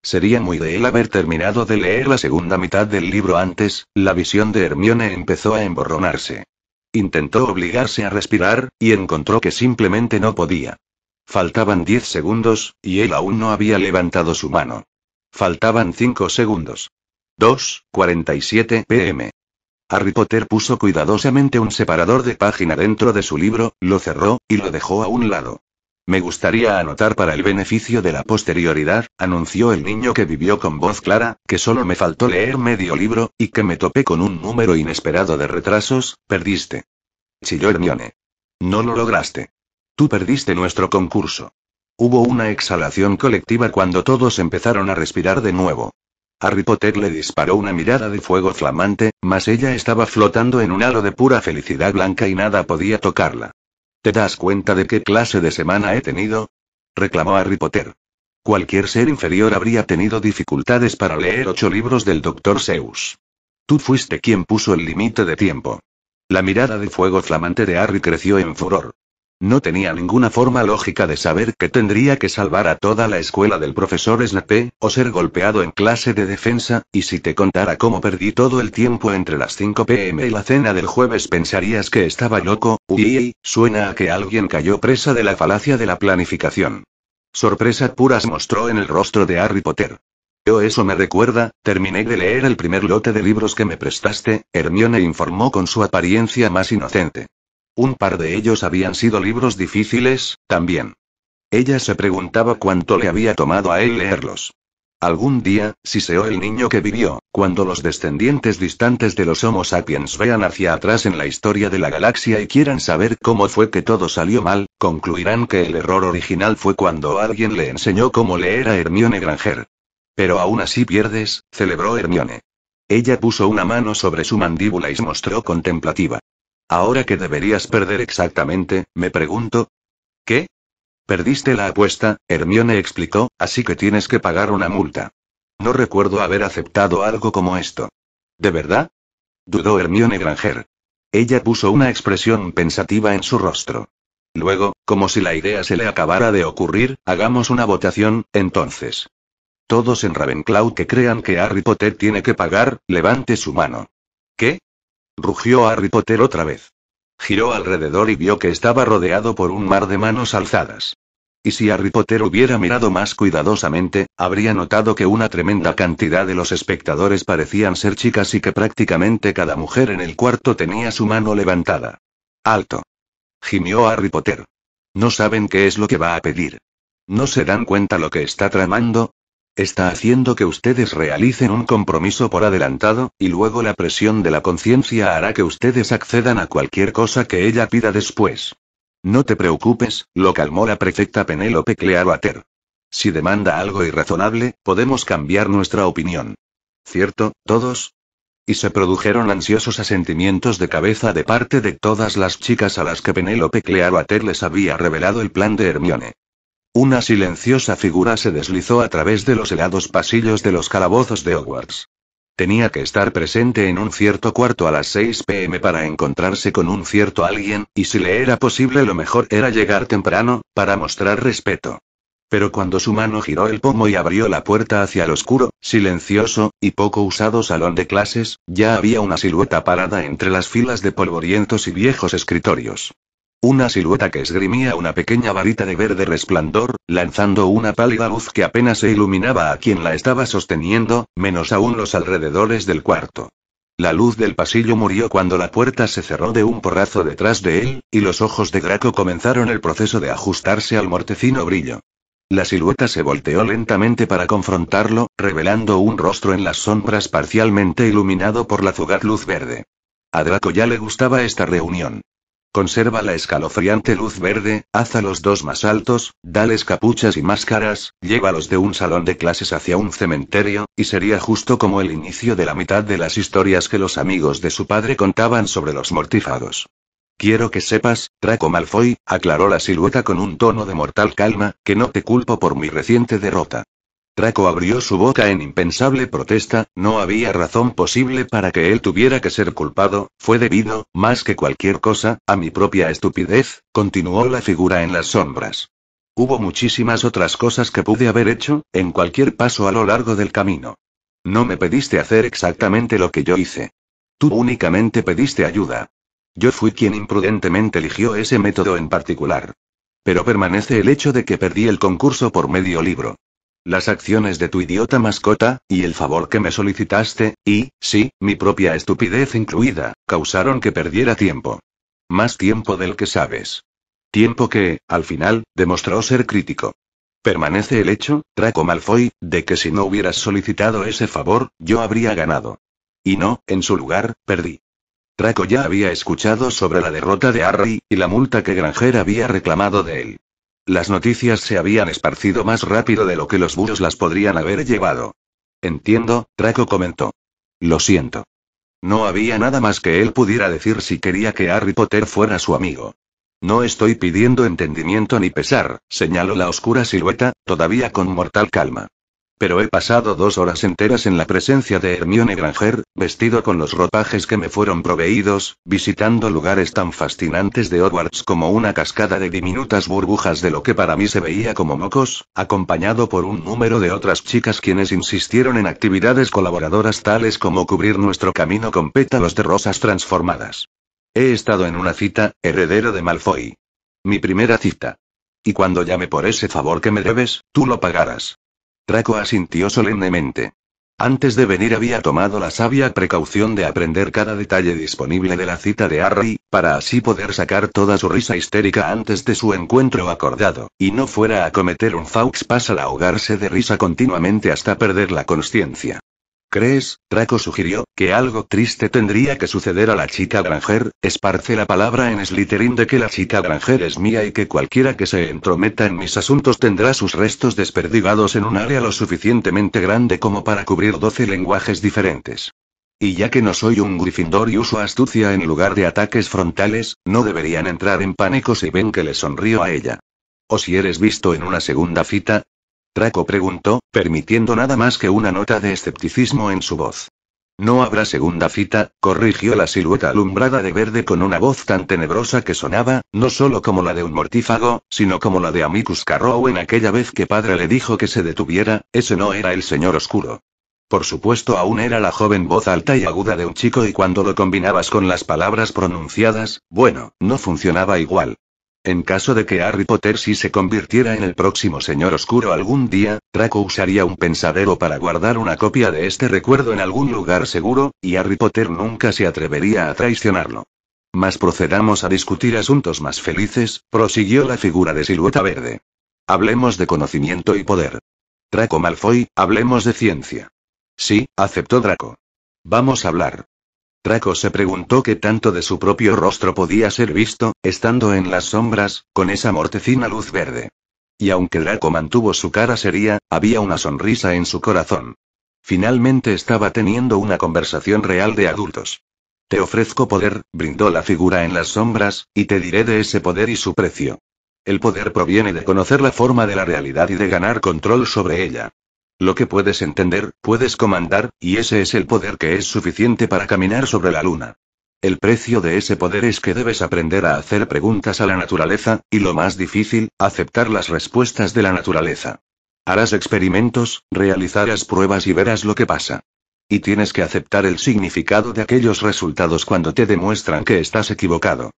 Sería muy de él haber terminado de leer la segunda mitad del libro antes, la visión de Hermione empezó a emborronarse. Intentó obligarse a respirar, y encontró que simplemente no podía. Faltaban 10 segundos, y él aún no había levantado su mano. Faltaban 5 segundos. 2:47 p.m. Harry Potter puso cuidadosamente un separador de página dentro de su libro, lo cerró, y lo dejó a un lado. Me gustaría anotar para el beneficio de la posterioridad, anunció el niño que vivió con voz clara, que solo me faltó leer medio libro, y que me topé con un número inesperado de retrasos, perdiste. Chilló Hermione. No lo lograste. Tú perdiste nuestro concurso. Hubo una exhalación colectiva cuando todos empezaron a respirar de nuevo. Harry Potter le disparó una mirada de fuego flamante, mas ella estaba flotando en un halo de pura felicidad blanca y nada podía tocarla. ¿Te das cuenta de qué clase de semana he tenido? Reclamó Harry Potter. Cualquier ser inferior habría tenido dificultades para leer 8 libros del Dr. Seuss. Tú fuiste quien puso el límite de tiempo. La mirada de fuego flamante de Harry creció en furor. No tenía ninguna forma lógica de saber que tendría que salvar a toda la escuela del profesor Snape, o ser golpeado en clase de defensa, y si te contara cómo perdí todo el tiempo entre las 5 p.m. y la cena del jueves pensarías que estaba loco. Uy, suena a que alguien cayó presa de la falacia de la planificación. Sorpresa pura se mostró en el rostro de Harry Potter. Eso me recuerda, terminé de leer el primer lote de libros que me prestaste, Hermione informó con su apariencia más inocente. Un par de ellos habían sido libros difíciles, también. Ella se preguntaba cuánto le había tomado a él leerlos. Algún día, siseó el niño que vivió, cuando los descendientes distantes de los Homo sapiens vean hacia atrás en la historia de la galaxia y quieran saber cómo fue que todo salió mal, concluirán que el error original fue cuando alguien le enseñó cómo leer a Hermione Granger. Pero aún así pierdes, celebró Hermione. Ella puso una mano sobre su mandíbula y se mostró contemplativa. Ahora que deberías perder exactamente, me pregunto. ¿Qué? Perdiste la apuesta, Hermione explicó, así que tienes que pagar una multa. No recuerdo haber aceptado algo como esto. ¿De verdad? Dudó Hermione Granger. Ella puso una expresión pensativa en su rostro. Luego, como si la idea se le acabara de ocurrir, hagamos una votación, entonces. Todos en Ravenclaw que crean que Harry Potter tiene que pagar, levante su mano. ¿Qué? Rugió Harry Potter otra vez. Giró alrededor y vio que estaba rodeado por un mar de manos alzadas. Y si Harry Potter hubiera mirado más cuidadosamente, habría notado que una tremenda cantidad de los espectadores parecían ser chicas y que prácticamente cada mujer en el cuarto tenía su mano levantada. ¡Alto! Gimió Harry Potter. ¿No saben qué es lo que va a pedir? ¿No se dan cuenta lo que está tramando? Está haciendo que ustedes realicen un compromiso por adelantado, y luego la presión de la conciencia hará que ustedes accedan a cualquier cosa que ella pida después. No te preocupes, lo calmó la prefecta Penélope Clearwater. Si demanda algo irrazonable, podemos cambiar nuestra opinión. ¿Cierto, todos? Y se produjeron ansiosos asentimientos de cabeza de parte de todas las chicas a las que Penélope Clearwater les había revelado el plan de Hermione. Una silenciosa figura se deslizó a través de los helados pasillos de los calabozos de Hogwarts. Tenía que estar presente en un cierto cuarto a las 6 p.m. para encontrarse con un cierto alguien, y si le era posible lo mejor era llegar temprano, para mostrar respeto. Pero cuando su mano giró el pomo y abrió la puerta hacia el oscuro, silencioso, y poco usado salón de clases, ya había una silueta parada entre las filas de polvorientos y viejos escritorios. Una silueta que esgrimía una pequeña varita de verde resplandor, lanzando una pálida luz que apenas se iluminaba a quien la estaba sosteniendo, menos aún los alrededores del cuarto. La luz del pasillo murió cuando la puerta se cerró de un porrazo detrás de él, y los ojos de Draco comenzaron el proceso de ajustarse al mortecino brillo. La silueta se volteó lentamente para confrontarlo, revelando un rostro en las sombras parcialmente iluminado por la fugaz luz verde. A Draco ya le gustaba esta reunión. Conserva la escalofriante luz verde, haz a los dos más altos, dales capuchas y máscaras, llévalos de un salón de clases hacia un cementerio, y sería justo como el inicio de la mitad de las historias que los amigos de su padre contaban sobre los mortífagos. Quiero que sepas, Draco Malfoy, aclaró la silueta con un tono de mortal calma, que no te culpo por mi reciente derrota. Draco abrió su boca en impensable protesta, no había razón posible para que él tuviera que ser culpado, fue debido, más que cualquier cosa, a mi propia estupidez, continuó la figura en las sombras. Hubo muchísimas otras cosas que pude haber hecho, en cualquier paso a lo largo del camino. No me pediste hacer exactamente lo que yo hice. Tú únicamente pediste ayuda. Yo fui quien imprudentemente eligió ese método en particular. Pero permanece el hecho de que perdí el concurso por medio libro. Las acciones de tu idiota mascota, y el favor que me solicitaste, y, sí, mi propia estupidez incluida, causaron que perdiera tiempo. Más tiempo del que sabes. Tiempo que, al final, demostró ser crítico. Permanece el hecho, Draco Malfoy, de que si no hubieras solicitado ese favor, yo habría ganado. Y no, en su lugar, perdí. Draco ya había escuchado sobre la derrota de Harry, y la multa que Granger había reclamado de él. Las noticias se habían esparcido más rápido de lo que los búhos las podrían haber llevado. Entiendo, Draco comentó. Lo siento. No había nada más que él pudiera decir si quería que Harry Potter fuera su amigo. No estoy pidiendo entendimiento ni pesar, señaló la oscura silueta, todavía con mortal calma. Pero he pasado 2 horas enteras en la presencia de Hermione Granger, vestido con los ropajes que me fueron proveídos, visitando lugares tan fascinantes de Hogwarts como una cascada de diminutas burbujas de lo que para mí se veía como mocos, acompañado por un número de otras chicas quienes insistieron en actividades colaboradoras tales como cubrir nuestro camino con pétalos de rosas transformadas. He estado en una cita, heredero de Malfoy. Mi primera cita. Y cuando llame por ese favor que me debes, tú lo pagarás. Draco asintió solemnemente. Antes de venir había tomado la sabia precaución de aprender cada detalle disponible de la cita de Harry, para así poder sacar toda su risa histérica antes de su encuentro acordado, y no fuera a cometer un faux pas al ahogarse de risa continuamente hasta perder la consciencia. ¿Crees, Draco sugirió, que algo triste tendría que suceder a la chica Granger? Esparce la palabra en Slytherin de que la chica Granger es mía y que cualquiera que se entrometa en mis asuntos tendrá sus restos desperdigados en un área lo suficientemente grande como para cubrir 12 lenguajes diferentes. Y ya que no soy un Gryffindor y uso astucia en lugar de ataques frontales, no deberían entrar en pánico si ven que le sonrío a ella. ¿O si eres visto en una segunda cita? Draco preguntó, permitiendo nada más que una nota de escepticismo en su voz. No habrá segunda cita, corrigió la silueta alumbrada de verde con una voz tan tenebrosa que sonaba, no solo como la de un mortífago, sino como la de Amicus Carrow en aquella vez que padre le dijo que se detuviera. Ese no era el señor oscuro. Por supuesto aún era la joven voz alta y aguda de un chico y cuando lo combinabas con las palabras pronunciadas, bueno, no funcionaba igual. En caso de que Harry Potter sí se convirtiera en el próximo señor oscuro algún día, Draco usaría un pensadero para guardar una copia de este recuerdo en algún lugar seguro, y Harry Potter nunca se atrevería a traicionarlo. Mas procedamos a discutir asuntos más felices, prosiguió la figura de silueta verde. Hablemos de conocimiento y poder. Draco Malfoy, hablemos de ciencia. Sí, aceptó Draco. Vamos a hablar. Draco se preguntó qué tanto de su propio rostro podía ser visto, estando en las sombras, con esa mortecina luz verde. Y aunque Draco mantuvo su cara seria, había una sonrisa en su corazón. Finalmente estaba teniendo una conversación real de adultos. Te ofrezco poder, brindó la figura en las sombras, y te diré de ese poder y su precio. El poder proviene de conocer la forma de la realidad y de ganar control sobre ella. Lo que puedes entender, puedes comandar, y ese es el poder que es suficiente para caminar sobre la luna. El precio de ese poder es que debes aprender a hacer preguntas a la naturaleza, y lo más difícil, aceptar las respuestas de la naturaleza. Harás experimentos, realizarás pruebas y verás lo que pasa. Y tienes que aceptar el significado de aquellos resultados cuando te demuestran que estás equivocado.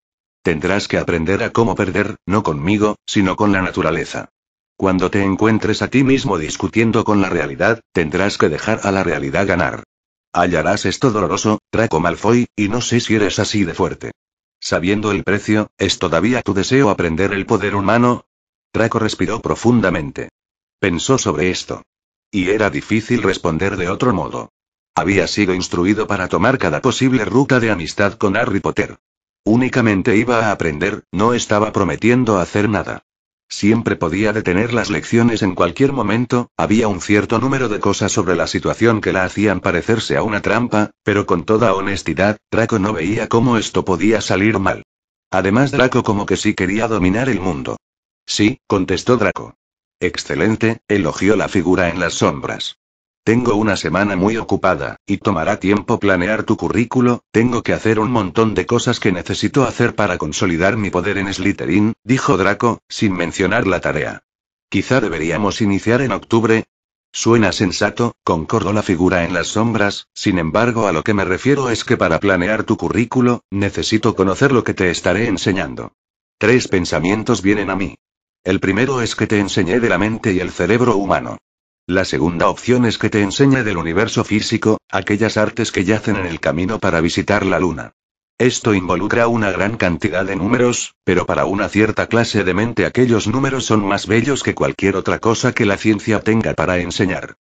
Tendrás que aprender a cómo perder, no conmigo, sino con la naturaleza. Cuando te encuentres a ti mismo discutiendo con la realidad, tendrás que dejar a la realidad ganar. Hallarás esto doloroso, Draco Malfoy, y no sé si eres así de fuerte. Sabiendo el precio, ¿es todavía tu deseo aprender el poder humano? Draco respiró profundamente. Pensó sobre esto. Y era difícil responder de otro modo. Había sido instruido para tomar cada posible ruta de amistad con Harry Potter. Únicamente iba a aprender, no estaba prometiendo hacer nada. Siempre podía detener las lecciones en cualquier momento, había un cierto número de cosas sobre la situación que la hacían parecerse a una trampa, pero con toda honestidad, Draco no veía cómo esto podía salir mal. Además Draco como que sí quería dominar el mundo. Sí, contestó Draco. Excelente, elogió la figura en las sombras. Tengo una semana muy ocupada, y tomará tiempo planear tu currículo, tengo que hacer un montón de cosas que necesito hacer para consolidar mi poder en Slytherin, dijo Draco, sin mencionar la tarea. Quizá deberíamos iniciar en octubre. Suena sensato, concordó la figura en las sombras, sin embargo a lo que me refiero es que para planear tu currículo, necesito conocer lo que te estaré enseñando. 3 pensamientos vienen a mí. El primero es que te enseñé de la mente y el cerebro humano. La segunda opción es que te enseñe del universo físico, aquellas artes que yacen en el camino para visitar la luna. Esto involucra una gran cantidad de números, pero para una cierta clase de mente aquellos números son más bellos que cualquier otra cosa que la ciencia tenga para enseñar.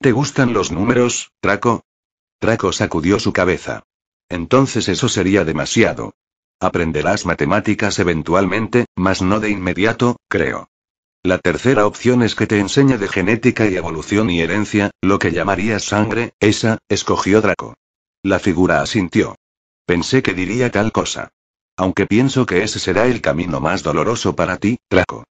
¿Te gustan los números, Draco? Draco sacudió su cabeza. Entonces eso sería demasiado. Aprenderás matemáticas eventualmente, mas no de inmediato, creo. La tercera opción es que te enseñe de genética y evolución y herencia, lo que llamarías sangre, esa, escogió Draco. La figura asintió. Pensé que diría tal cosa. Aunque pienso que ese será el camino más doloroso para ti, Draco.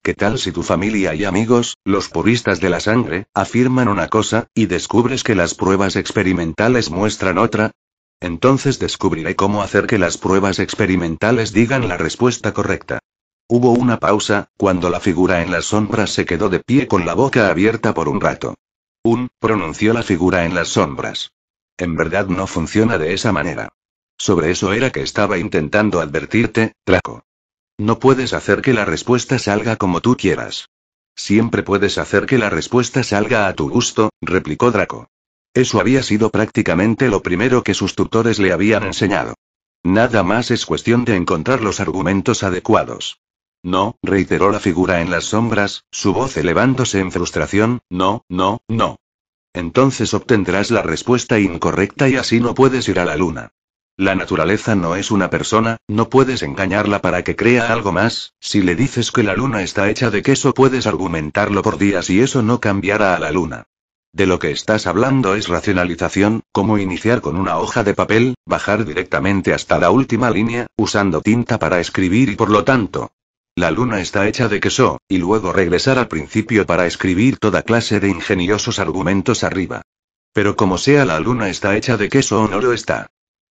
¿Qué tal si tu familia y amigos, los puristas de la sangre, afirman una cosa, y descubres que las pruebas experimentales muestran otra? Entonces descubriré cómo hacer que las pruebas experimentales digan la respuesta correcta. Hubo una pausa, cuando la figura en las sombras se quedó de pie con la boca abierta por un rato. Pronunció la figura en las sombras. En verdad no funciona de esa manera. Sobre eso era que estaba intentando advertirte, Draco. No puedes hacer que la respuesta salga como tú quieras. Siempre puedes hacer que la respuesta salga a tu gusto, replicó Draco. Eso había sido prácticamente lo primero que sus tutores le habían enseñado. Nada más es cuestión de encontrar los argumentos adecuados. No, reiteró la figura en las sombras, su voz elevándose en frustración, no. Entonces obtendrás la respuesta incorrecta y así no puedes ir a la luna. La naturaleza no es una persona, no puedes engañarla para que crea algo más. Si le dices que la luna está hecha de queso puedes argumentarlo por días y eso no cambiará a la luna. De lo que estás hablando es racionalización, como iniciar con una hoja de papel, bajar directamente hasta la última línea, usando tinta para escribir y por lo tanto, la luna está hecha de queso, y luego regresar al principio para escribir toda clase de ingeniosos argumentos arriba. Pero como sea la luna está hecha de queso o no lo está.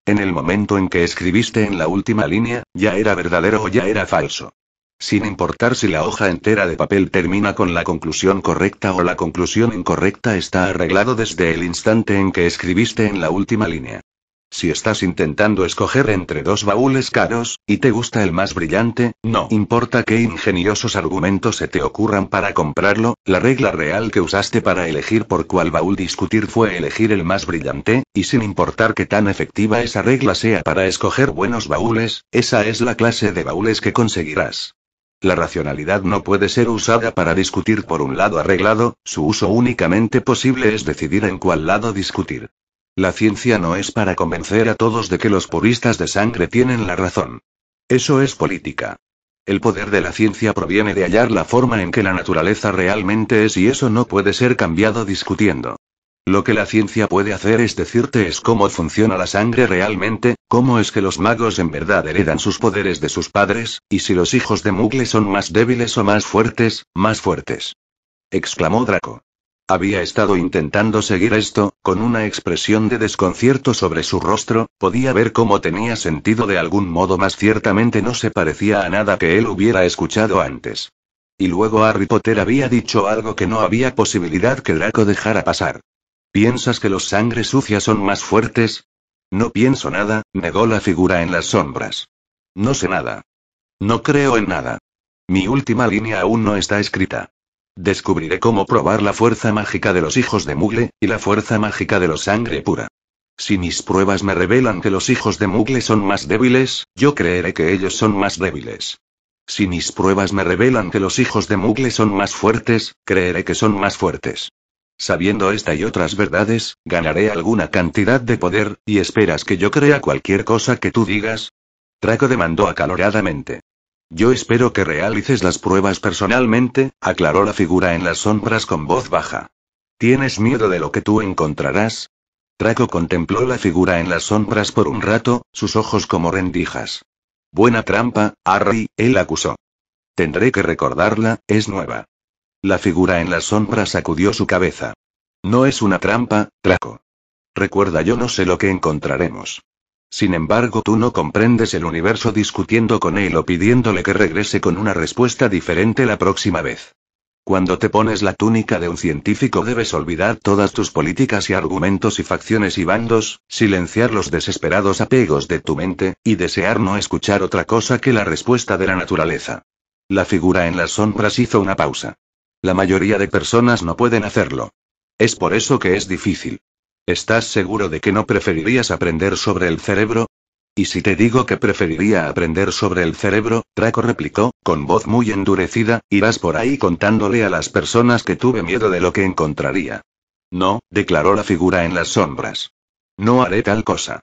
En el momento en que escribiste en la última línea, ya era verdadero o ya era falso. Sin importar si la hoja entera de papel termina con la conclusión correcta o la conclusión incorrecta está arreglado desde el instante en que escribiste en la última línea. Si estás intentando escoger entre dos baúles caros, y te gusta el más brillante, no importa qué ingeniosos argumentos se te ocurran para comprarlo, la regla real que usaste para elegir por cuál baúl discutir fue elegir el más brillante, y sin importar qué tan efectiva esa regla sea para escoger buenos baúles, esa es la clase de baúles que conseguirás. La racionalidad no puede ser usada para discutir por un lado arreglado, su uso únicamente posible es decidir en cuál lado discutir. La ciencia no es para convencer a todos de que los puristas de sangre tienen la razón. Eso es política. El poder de la ciencia proviene de hallar la forma en que la naturaleza realmente es y eso no puede ser cambiado discutiendo. Lo que la ciencia puede hacer es decirte es cómo funciona la sangre realmente, cómo es que los magos en verdad heredan sus poderes de sus padres, y si los hijos de Muggle son más débiles o más fuertes, exclamó Draco. Había estado intentando seguir esto, con una expresión de desconcierto sobre su rostro, podía ver cómo tenía sentido de algún modo más ciertamente no se parecía a nada que él hubiera escuchado antes. Y luego Harry Potter había dicho algo que no había posibilidad que Draco dejara pasar. ¿Piensas que los sangre sucia son más fuertes? No pienso nada, negó la figura en las sombras. No sé nada. No creo en nada. Mi última línea aún no está escrita. Descubriré cómo probar la fuerza mágica de los hijos de Muggle, y la fuerza mágica de los sangre pura. Si mis pruebas me revelan que los hijos de Muggle son más débiles, yo creeré que ellos son más débiles. Si mis pruebas me revelan que los hijos de Muggle son más fuertes, creeré que son más fuertes. Sabiendo esta y otras verdades, ganaré alguna cantidad de poder, ¿y esperas que yo crea cualquier cosa que tú digas? Draco demandó acaloradamente. Yo espero que realices las pruebas personalmente, aclaró la figura en las sombras con voz baja. ¿Tienes miedo de lo que tú encontrarás? Draco contempló la figura en las sombras por un rato, sus ojos como rendijas. Buena trampa, Harry, él acusó. Tendré que recordarla, es nueva. La figura en las sombras sacudió su cabeza. No es una trampa, Draco. Recuerda, yo no sé lo que encontraremos. Sin embargo, tú no comprendes el universo discutiendo con él o pidiéndole que regrese con una respuesta diferente la próxima vez. Cuando te pones la túnica de un científico debes olvidar todas tus políticas y argumentos y facciones y bandos, silenciar los desesperados apegos de tu mente, y desear no escuchar otra cosa que la respuesta de la naturaleza. La figura en las sombras hizo una pausa. La mayoría de personas no pueden hacerlo. Es por eso que es difícil. ¿Estás seguro de que no preferirías aprender sobre el cerebro? ¿Y si te digo que preferiría aprender sobre el cerebro? Draco replicó, con voz muy endurecida, irás por ahí contándole a las personas que tuve miedo de lo que encontraría. No, declaró la figura en las sombras. No haré tal cosa.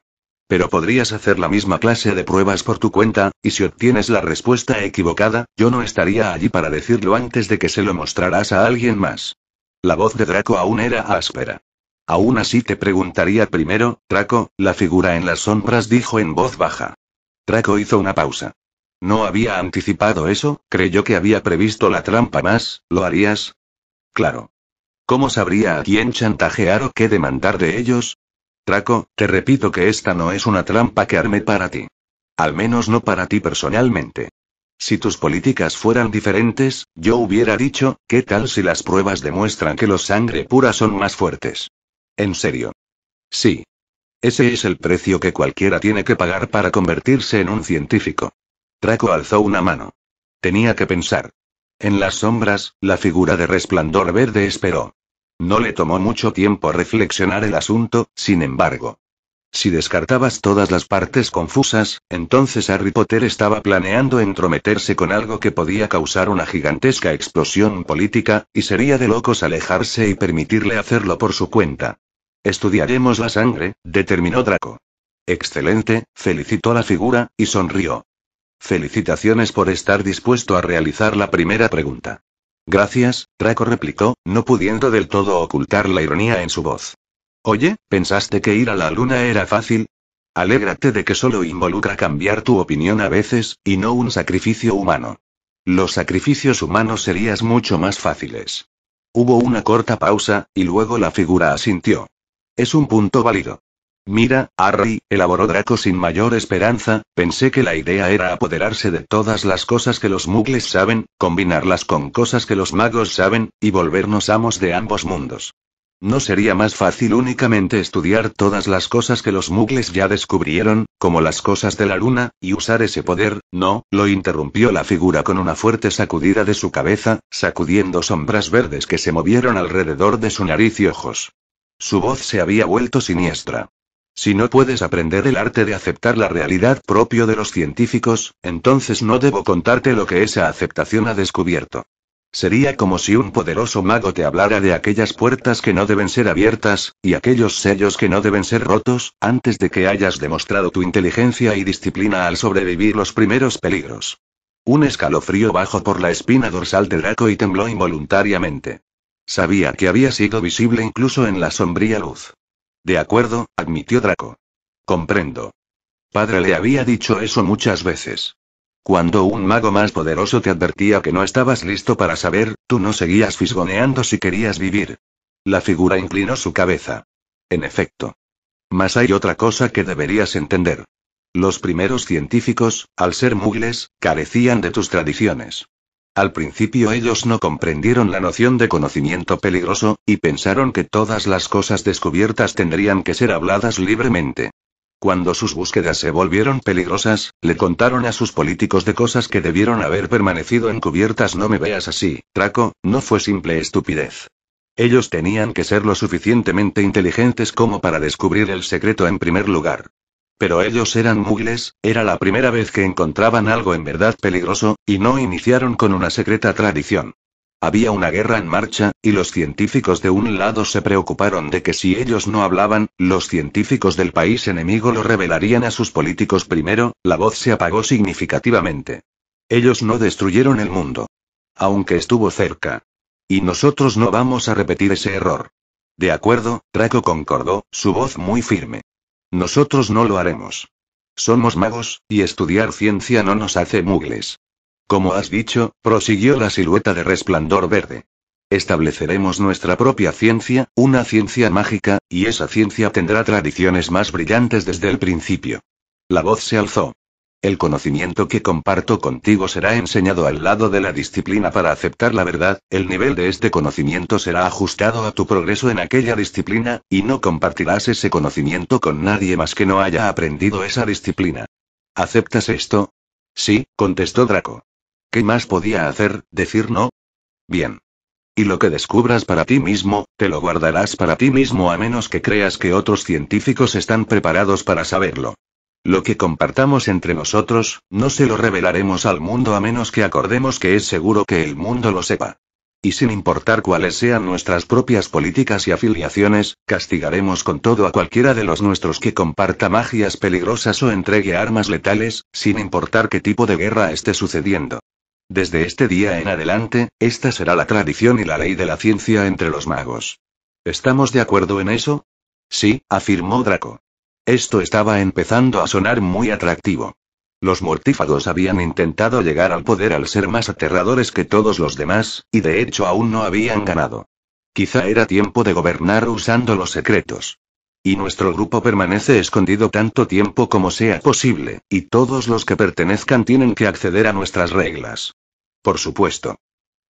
Pero podrías hacer la misma clase de pruebas por tu cuenta, y si obtienes la respuesta equivocada, yo no estaría allí para decirlo antes de que se lo mostrarás a alguien más. La voz de Draco aún era áspera. Aún así te preguntaría primero, Draco, la figura en las sombras dijo en voz baja. Draco hizo una pausa. ¿No había anticipado eso? ¿Creyó que había previsto la trampa más? ¿Lo harías? Claro. ¿Cómo sabría a quién chantajear o qué demandar de ellos? Draco, te repito que esta no es una trampa que armé para ti. Al menos no para ti personalmente. Si tus políticas fueran diferentes, yo hubiera dicho, ¿qué tal si las pruebas demuestran que los sangre pura son más fuertes? En serio. Sí. Ese es el precio que cualquiera tiene que pagar para convertirse en un científico. Draco alzó una mano. Tenía que pensar. En las sombras, la figura de Resplandor Verde esperó. No le tomó mucho tiempo reflexionar el asunto, sin embargo. Si descartabas todas las partes confusas, entonces Harry Potter estaba planeando entrometerse con algo que podía causar una gigantesca explosión política, y sería de locos alejarse y permitirle hacerlo por su cuenta. Estudiaremos la sangre, determinó Draco. Excelente, felicitó la figura, y sonrió. Felicitaciones por estar dispuesto a realizar la primera pregunta. Gracias, Draco replicó, no pudiendo del todo ocultar la ironía en su voz. Oye, ¿pensaste que ir a la luna era fácil? Alégrate de que solo involucra cambiar tu opinión a veces, y no un sacrificio humano. Los sacrificios humanos serían mucho más fáciles. Hubo una corta pausa, y luego la figura asintió. Es un punto válido. Mira, Harry, elaboró Draco sin mayor esperanza, pensé que la idea era apoderarse de todas las cosas que los muggles saben, combinarlas con cosas que los magos saben, y volvernos amos de ambos mundos. ¿No sería más fácil únicamente estudiar todas las cosas que los muggles ya descubrieron, como las cosas de la luna, y usar ese poder? No, lo interrumpió la figura con una fuerte sacudida de su cabeza, sacudiendo sombras verdes que se movieron alrededor de su nariz y ojos. Su voz se había vuelto siniestra. Si no puedes aprender el arte de aceptar la realidad propio de los científicos, entonces no debo contarte lo que esa aceptación ha descubierto. Sería como si un poderoso mago te hablara de aquellas puertas que no deben ser abiertas, y aquellos sellos que no deben ser rotos, antes de que hayas demostrado tu inteligencia y disciplina al sobrevivir los primeros peligros. Un escalofrío bajó por la espina dorsal de Draco y tembló involuntariamente. Sabía que había sido visible incluso en la sombría luz. De acuerdo, admitió Draco. Comprendo. Padre le había dicho eso muchas veces. Cuando un mago más poderoso te advertía que no estabas listo para saber, tú no seguías fisgoneando si querías vivir. La figura inclinó su cabeza. En efecto. Mas hay otra cosa que deberías entender. Los primeros científicos, al ser muggles, carecían de tus tradiciones. Al principio ellos no comprendieron la noción de conocimiento peligroso, y pensaron que todas las cosas descubiertas tendrían que ser habladas libremente. Cuando sus búsquedas se volvieron peligrosas, le contaron a sus políticos de cosas que debieron haber permanecido encubiertas. No me veas así, Draco, no fue simple estupidez. Ellos tenían que ser lo suficientemente inteligentes como para descubrir el secreto en primer lugar. Pero ellos eran muggles, era la primera vez que encontraban algo en verdad peligroso, y no iniciaron con una secreta tradición. Había una guerra en marcha, y los científicos de un lado se preocuparon de que si ellos no hablaban, los científicos del país enemigo lo revelarían a sus políticos primero. La voz se apagó significativamente. Ellos no destruyeron el mundo. Aunque estuvo cerca. Y nosotros no vamos a repetir ese error. De acuerdo, Draco concordó, su voz muy firme. Nosotros no lo haremos. Somos magos, y estudiar ciencia no nos hace muggles. Como has dicho, prosiguió la silueta de Resplandor Verde. Estableceremos nuestra propia ciencia, una ciencia mágica, y esa ciencia tendrá tradiciones más brillantes desde el principio. La voz se alzó. El conocimiento que comparto contigo será enseñado al lado de la disciplina para aceptar la verdad. El nivel de este conocimiento será ajustado a tu progreso en aquella disciplina, y no compartirás ese conocimiento con nadie más que no haya aprendido esa disciplina. ¿Aceptas esto? Sí, contestó Draco. ¿Qué más podía hacer? ¿Decir no? Bien. Y lo que descubras para ti mismo, te lo guardarás para ti mismo a menos que creas que otros científicos están preparados para saberlo. Lo que compartamos entre nosotros, no se lo revelaremos al mundo a menos que acordemos que es seguro que el mundo lo sepa. Y sin importar cuáles sean nuestras propias políticas y afiliaciones, castigaremos con todo a cualquiera de los nuestros que comparta magias peligrosas o entregue armas letales, sin importar qué tipo de guerra esté sucediendo. Desde este día en adelante, esta será la tradición y la ley de la ciencia entre los magos. ¿Estamos de acuerdo en eso? Sí, afirmó Draco. Esto estaba empezando a sonar muy atractivo. Los mortífagos habían intentado llegar al poder al ser más aterradores que todos los demás, y de hecho aún no habían ganado. Quizá era tiempo de gobernar usando los secretos. Y nuestro grupo permanece escondido tanto tiempo como sea posible, y todos los que pertenezcan tienen que acceder a nuestras reglas. Por supuesto.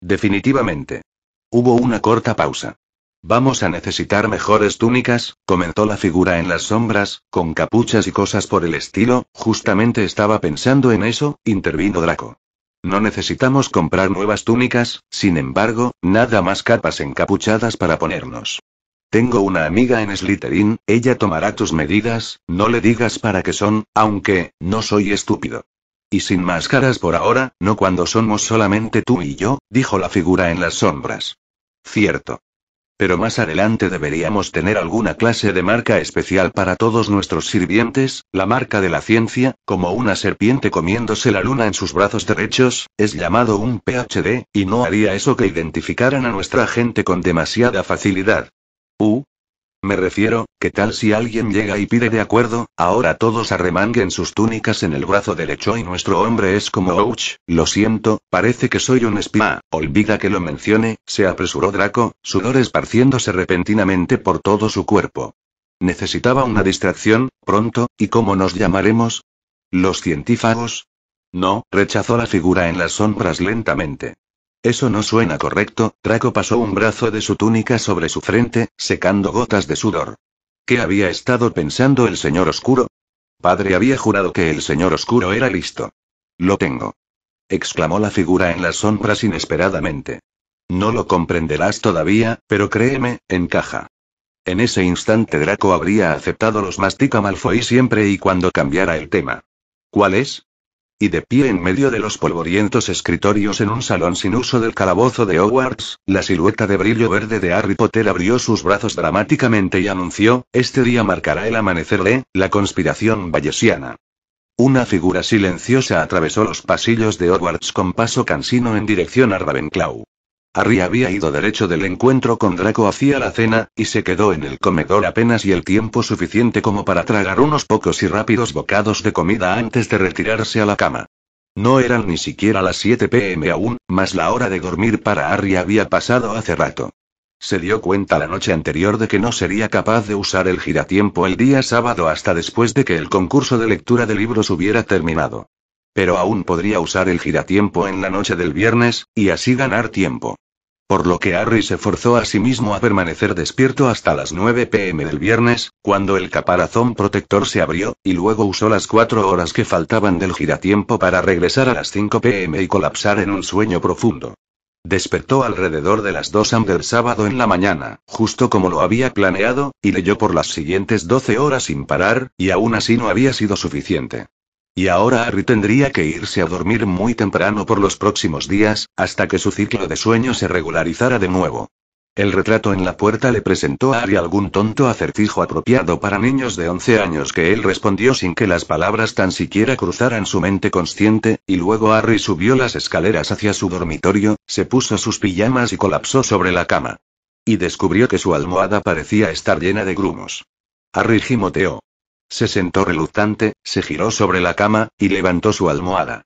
Definitivamente. Hubo una corta pausa. Vamos a necesitar mejores túnicas, comentó la figura en las sombras, con capuchas y cosas por el estilo. Justamente estaba pensando en eso, intervino Draco. No necesitamos comprar nuevas túnicas, sin embargo, nada más capas encapuchadas para ponernos. Tengo una amiga en Slytherin, ella tomará tus medidas, no le digas para qué son, aunque, no soy estúpido. Y sin máscaras por ahora, no cuando somos solamente tú y yo, dijo la figura en las sombras. Cierto. Pero más adelante deberíamos tener alguna clase de marca especial para todos nuestros sirvientes, la marca de la ciencia, como una serpiente comiéndose la luna en sus brazos derechos, es llamado un PhD, y no haría eso que identificaran a nuestra gente con demasiada facilidad. Me refiero, ¿qué tal si alguien llega y pide de acuerdo, ahora todos arremanguen sus túnicas en el brazo derecho y nuestro hombre es como ouch, lo siento, parece que soy un espía, olvida que lo mencione, se apresuró Draco, sudor esparciéndose repentinamente por todo su cuerpo. Necesitaba una distracción, pronto, ¿y cómo nos llamaremos? ¿Los científagos? No, rechazó la figura en las sombras lentamente. Eso no suena correcto. Draco pasó un brazo de su túnica sobre su frente, secando gotas de sudor. ¿Qué había estado pensando el señor oscuro? Padre había jurado que el señor oscuro era listo. Lo tengo. Exclamó la figura en las sombras inesperadamente. No lo comprenderás todavía, pero créeme, encaja. En ese instante Draco habría aceptado los mastica Malfoy siempre y cuando cambiara el tema. ¿Cuál es? Y de pie en medio de los polvorientos escritorios en un salón sin uso del calabozo de Hogwarts, la silueta de brillo verde de Harry Potter abrió sus brazos dramáticamente y anunció, este día marcará el amanecer de la conspiración bayesiana. Una figura silenciosa atravesó los pasillos de Hogwarts con paso cansino en dirección a Ravenclaw. Harry había ido derecho del encuentro con Draco hacia la cena, y se quedó en el comedor apenas y el tiempo suficiente como para tragar unos pocos y rápidos bocados de comida antes de retirarse a la cama. No eran ni siquiera las 7 p.m. aún, mas la hora de dormir para Harry había pasado hace rato. Se dio cuenta la noche anterior de que no sería capaz de usar el giratiempo el día sábado hasta después de que el concurso de lectura de libros hubiera terminado. Pero aún podría usar el giratiempo en la noche del viernes, y así ganar tiempo. Por lo que Harry se forzó a sí mismo a permanecer despierto hasta las 9 p.m. del viernes, cuando el caparazón protector se abrió, y luego usó las 4 horas que faltaban del giratiempo para regresar a las 5 p.m. y colapsar en un sueño profundo. Despertó alrededor de las 2 am del sábado en la mañana, justo como lo había planeado, y leyó por las siguientes 12 horas sin parar, y aún así no había sido suficiente. Y ahora Harry tendría que irse a dormir muy temprano por los próximos días, hasta que su ciclo de sueño se regularizara de nuevo. El retrato en la puerta le presentó a Harry algún tonto acertijo apropiado para niños de 11 años que él respondió sin que las palabras tan siquiera cruzaran su mente consciente, y luego Harry subió las escaleras hacia su dormitorio, se puso sus pijamas y colapsó sobre la cama. Y descubrió que su almohada parecía estar llena de grumos. Harry gimoteó. Se sentó reluctante, se giró sobre la cama, y levantó su almohada.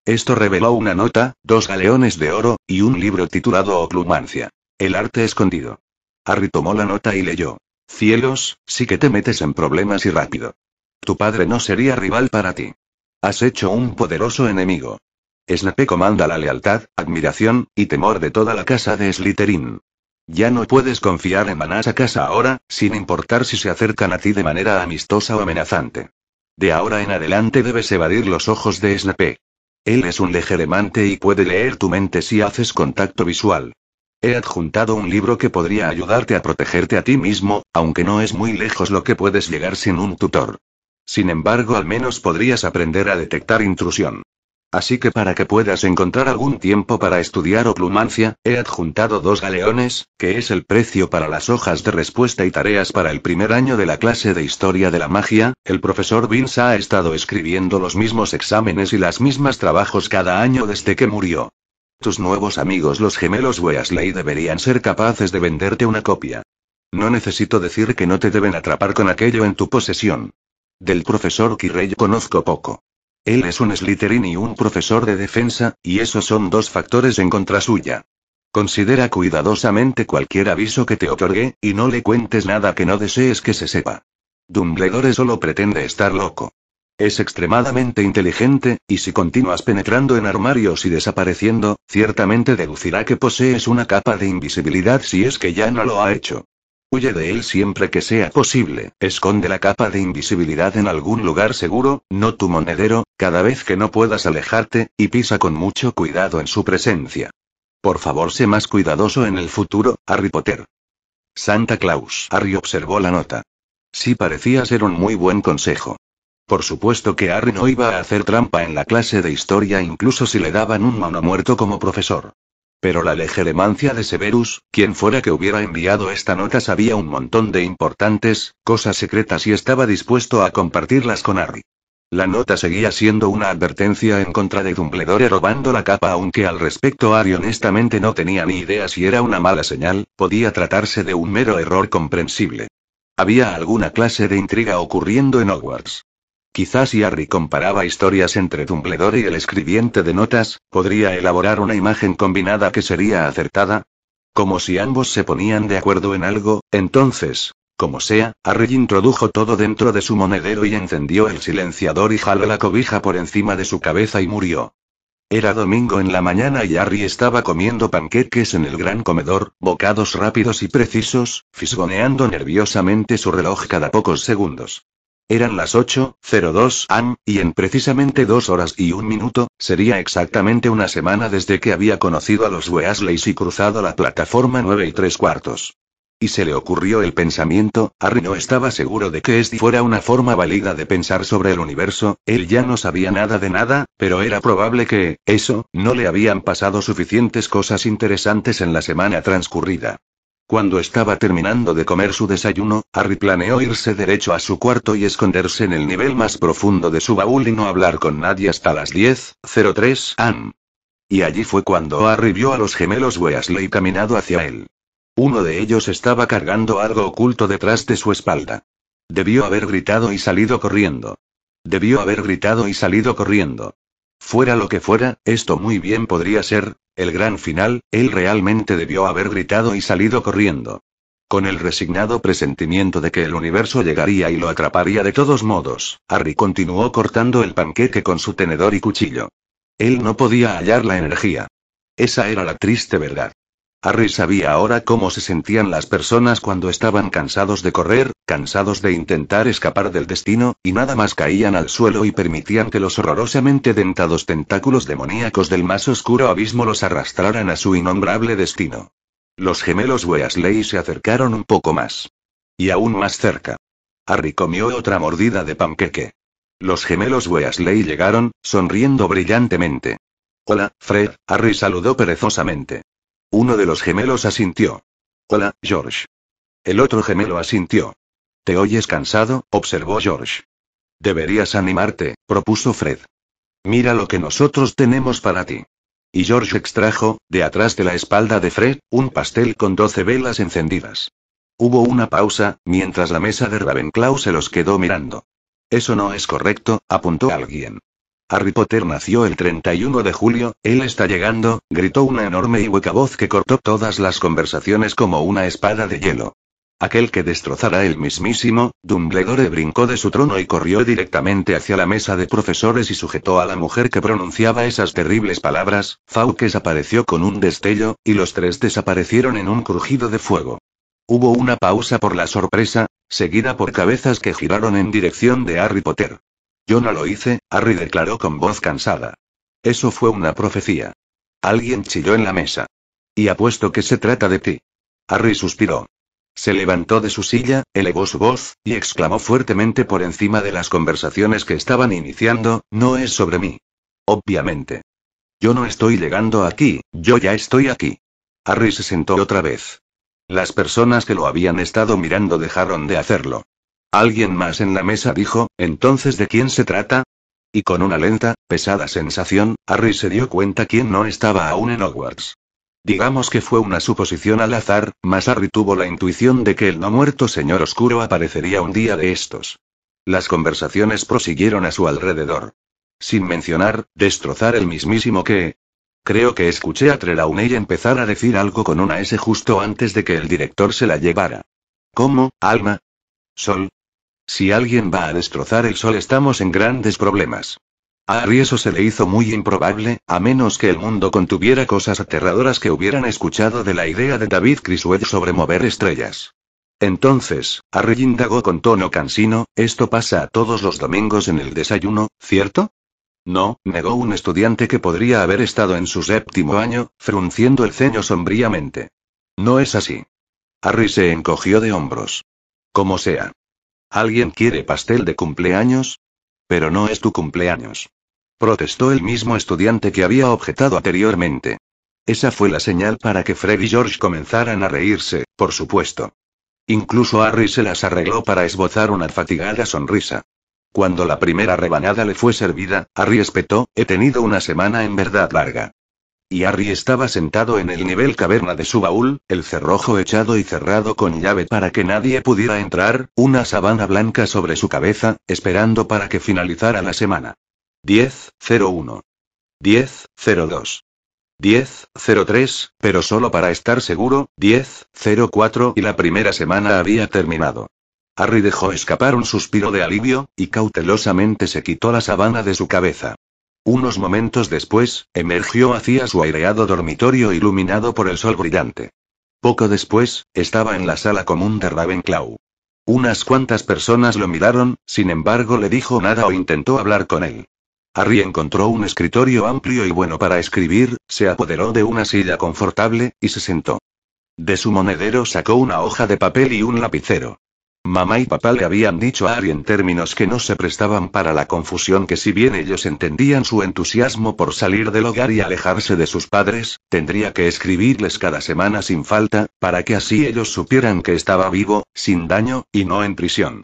Esto reveló una nota, 2 galeones de oro, y un libro titulado Oclumancia. El arte escondido. Harry tomó la nota y leyó. Cielos, sí que te metes en problemas y rápido. Tu padre no sería rival para ti. Has hecho un poderoso enemigo. Snape comanda la lealtad, admiración, y temor de toda la casa de Slytherin. Ya no puedes confiar en Manasa Casa ahora, sin importar si se acercan a ti de manera amistosa o amenazante. De ahora en adelante debes evadir los ojos de Snape. Él es un legeremante y puede leer tu mente si haces contacto visual. He adjuntado un libro que podría ayudarte a protegerte a ti mismo, aunque no es muy lejos lo que puedes llegar sin un tutor. Sin embargo, al menos podrías aprender a detectar intrusión. Así que para que puedas encontrar algún tiempo para estudiar Oclumancia, he adjuntado 2 galeones, que es el precio para las hojas de respuesta y tareas para el primer año de la clase de Historia de la Magia. El profesor Vince ha estado escribiendo los mismos exámenes y las mismas trabajos cada año desde que murió. Tus nuevos amigos los gemelos Weasley deberían ser capaces de venderte una copia. No necesito decir que no te deben atrapar con aquello en tu posesión. Del profesor Quirrell conozco poco. Él es un Slytherin y un profesor de defensa, y esos son dos factores en contra suya. Considera cuidadosamente cualquier aviso que te otorgue, y no le cuentes nada que no desees que se sepa. Dumbledore solo pretende estar loco. Es extremadamente inteligente, y si continúas penetrando en armarios y desapareciendo, ciertamente deducirá que posees una capa de invisibilidad si es que ya no lo ha hecho. Huye de él siempre que sea posible, esconde la capa de invisibilidad en algún lugar seguro, no tu monedero, cada vez que no puedas alejarte, y pisa con mucho cuidado en su presencia. Por favor, sé más cuidadoso en el futuro, Harry Potter. Santa Claus. Harry observó la nota. Sí, parecía ser un muy buen consejo. Por supuesto que Harry no iba a hacer trampa en la clase de historia incluso si le daban un mano muerto como profesor. Pero la legeremancia de Severus, quien fuera que hubiera enviado esta nota, sabía un montón de importantes cosas secretas y estaba dispuesto a compartirlas con Harry. La nota seguía siendo una advertencia en contra de Dumbledore robando la capa, aunque al respecto Harry honestamente no tenía ni idea si era una mala señal, podía tratarse de un mero error comprensible. Había alguna clase de intriga ocurriendo en Hogwarts. Quizás si Harry comparaba historias entre Dumbledore y el escribiente de notas, podría elaborar una imagen combinada que sería acertada. Como si ambos se ponían de acuerdo en algo, entonces, como sea, Harry introdujo todo dentro de su monedero y encendió el silenciador y jaló la cobija por encima de su cabeza y murió. Era domingo en la mañana y Harry estaba comiendo panqueques en el gran comedor, bocados rápidos y precisos, fisgoneando nerviosamente su reloj cada pocos segundos. Eran las 8:02 am, y en precisamente 2 horas y 1 minuto, sería exactamente una semana desde que había conocido a los Weasleys y cruzado la plataforma 9 3/4. Y se le ocurrió el pensamiento. Harry no estaba seguro de que esta fuera una forma válida de pensar sobre el universo, él ya no sabía nada de nada, pero era probable que, no le habían pasado suficientes cosas interesantes en la semana transcurrida. Cuando estaba terminando de comer su desayuno, Harry planeó irse derecho a su cuarto y esconderse en el nivel más profundo de su baúl y no hablar con nadie hasta las 10:03 am. Y allí fue cuando Harry vio a los gemelos Weasley caminando hacia él. Uno de ellos estaba cargando algo oculto detrás de su espalda. Debió haber gritado y salido corriendo. Fuera lo que fuera, esto muy bien podría ser el gran final. Él realmente debió haber gritado y salido corriendo. Con el resignado presentimiento de que el universo llegaría y lo atraparía de todos modos, Harry continuó cortando el panqueque con su tenedor y cuchillo. Él no podía hallar la energía. Esa era la triste verdad. Harry sabía ahora cómo se sentían las personas cuando estaban cansados de correr, cansados de intentar escapar del destino, y nada más caían al suelo y permitían que los horrorosamente dentados tentáculos demoníacos del más oscuro abismo los arrastraran a su innombrable destino. Los gemelos Weasley se acercaron un poco más. Y aún más cerca. Harry comió otra mordida de panqueque. Los gemelos Weasley llegaron, sonriendo brillantemente. «Hola, Fred», Harry saludó perezosamente. Uno de los gemelos asintió. «Hola, George». El otro gemelo asintió. «¿Te oyes cansado?», observó George. «Deberías animarte», propuso Fred. «Mira lo que nosotros tenemos para ti». Y George extrajo, de atrás de la espalda de Fred, un pastel con 12 velas encendidas. Hubo una pausa, mientras la mesa de Ravenclaw se los quedó mirando. «Eso no es correcto», apuntó alguien. «Harry Potter nació el 31 de julio, él está llegando», gritó una enorme y hueca voz que cortó todas las conversaciones como una espada de hielo. Aquel que destrozará el mismísimo Dumbledore brincó de su trono y corrió directamente hacia la mesa de profesores y sujetó a la mujer que pronunciaba esas terribles palabras. Fawkes apareció con un destello, y los tres desaparecieron en un crujido de fuego. Hubo una pausa por la sorpresa, seguida por cabezas que giraron en dirección de Harry Potter. «Yo no lo hice», Harry declaró con voz cansada. «Eso fue una profecía». Alguien chilló en la mesa. «Y apuesto que se trata de ti». Harry suspiró. Se levantó de su silla, elevó su voz, y exclamó fuertemente por encima de las conversaciones que estaban iniciando: «No es sobre mí. Obviamente. Yo no estoy llegando aquí, yo ya estoy aquí». Harry se sentó otra vez. Las personas que lo habían estado mirando dejaron de hacerlo. Alguien más en la mesa dijo: «¿Entonces de quién se trata?». Y con una lenta, pesada sensación, Harry se dio cuenta quién no estaba aún en Hogwarts. Digamos que fue una suposición al azar, mas Harry tuvo la intuición de que el no muerto señor oscuro aparecería un día de estos. Las conversaciones prosiguieron a su alrededor. Sin mencionar, destrozar el mismísimo que... Creo que escuché a Trelawney empezar a decir algo con una S justo antes de que el director se la llevara. ¿Cómo, Alma? ¿Sol? Si alguien va a destrozar el sol estamos en grandes problemas. A Harry eso se le hizo muy improbable, a menos que el mundo contuviera cosas aterradoras que hubieran escuchado de la idea de David Criswell sobre mover estrellas. Entonces, Harry indagó con tono cansino, esto pasa todos los domingos en el desayuno, ¿cierto? No, negó un estudiante que podría haber estado en su séptimo año, frunciendo el ceño sombríamente. No es así. Harry se encogió de hombros. Como sea. ¿Alguien quiere pastel de cumpleaños? Pero no es tu cumpleaños. Protestó el mismo estudiante que había objetado anteriormente. Esa fue la señal para que Fred y George comenzaran a reírse, por supuesto. Incluso Harry se las arregló para esbozar una fatigada sonrisa. Cuando la primera rebanada le fue servida, Harry espetó, he tenido una semana en verdad larga. Y Harry estaba sentado en el nivel caverna de su baúl, el cerrojo echado y cerrado con llave para que nadie pudiera entrar, una sábana blanca sobre su cabeza, esperando para que finalizara la semana. 10:01. 10:02. 10:03, pero solo para estar seguro, 10:04 y la primera semana había terminado. Harry dejó escapar un suspiro de alivio, y cautelosamente se quitó la sábana de su cabeza. Unos momentos después, emergió hacia su aireado dormitorio iluminado por el sol brillante. Poco después, estaba en la sala común de Ravenclaw. Unas cuantas personas lo miraron, sin embargo le dijo nada o intentó hablar con él. Harry encontró un escritorio amplio y bueno para escribir, se apoderó de una silla confortable, y se sentó. De su monedero sacó una hoja de papel y un lapicero. Mamá y papá le habían dicho a Harry en términos que no se prestaban para la confusión que si bien ellos entendían su entusiasmo por salir del hogar y alejarse de sus padres, tendría que escribirles cada semana sin falta, para que así ellos supieran que estaba vivo, sin daño, y no en prisión.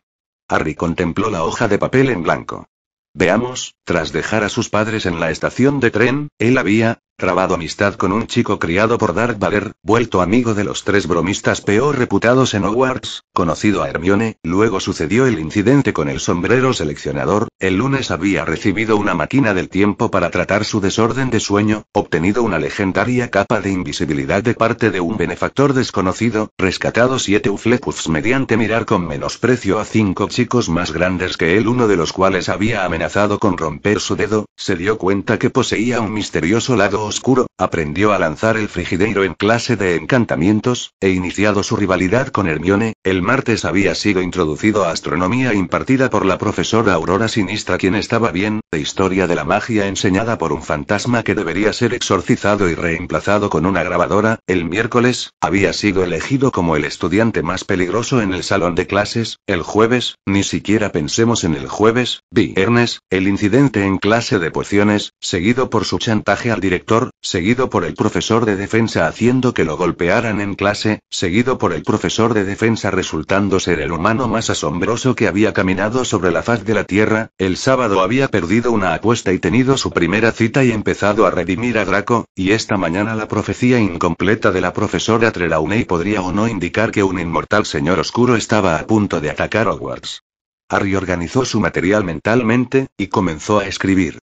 Harry contempló la hoja de papel en blanco. Veamos, tras dejar a sus padres en la estación de tren, él había trabado amistad con un chico criado por Darth Vader, vuelto amigo de los 3 bromistas peor reputados en Hogwarts, conocido a Hermione, luego sucedió el incidente con el sombrero seleccionador, el lunes había recibido una máquina del tiempo para tratar su desorden de sueño, obtenido una legendaria capa de invisibilidad de parte de un benefactor desconocido, rescatado 7 Hufflepuffs mediante mirar con menosprecio a 5 chicos más grandes que él, uno de los cuales había amenazado con romper su dedo, se dio cuenta que poseía un misterioso lado oscuro, aprendió a lanzar el frigideiro en clase de encantamientos, e iniciado su rivalidad con Hermione. El martes había sido introducido a astronomía impartida por la profesora Aurora Sinistra, quien estaba bien, de historia de la magia enseñada por un fantasma que debería ser exorcizado y reemplazado con una grabadora. El miércoles, había sido elegido como el estudiante más peligroso en el salón de clases. El jueves, ni siquiera pensemos en el jueves, viernes, el incidente en clase de pociones, seguido por su chantaje al director, seguido por el profesor de defensa haciendo que lo golpearan en clase, seguido por el profesor de defensa resultando ser el humano más asombroso que había caminado sobre la faz de la tierra. El sábado había perdido una apuesta y tenido su primera cita y empezado a redimir a Draco, y esta mañana la profecía incompleta de la profesora Trelawney podría o no indicar que un inmortal señor oscuro estaba a punto de atacar Hogwarts. Harry organizó su material mentalmente, y comenzó a escribir.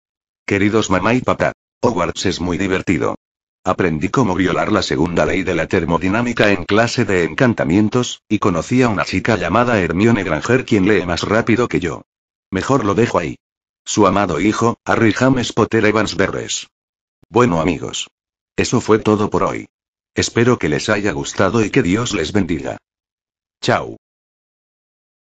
Queridos mamá y papá, Hogwarts es muy divertido. Aprendí cómo violar la segunda ley de la termodinámica en clase de encantamientos, y conocí a una chica llamada Hermione Granger quien lee más rápido que yo. Mejor lo dejo ahí. Su amado hijo, Harry James Potter Evans Verres. Bueno amigos. Eso fue todo por hoy. Espero que les haya gustado y que Dios les bendiga. Chao.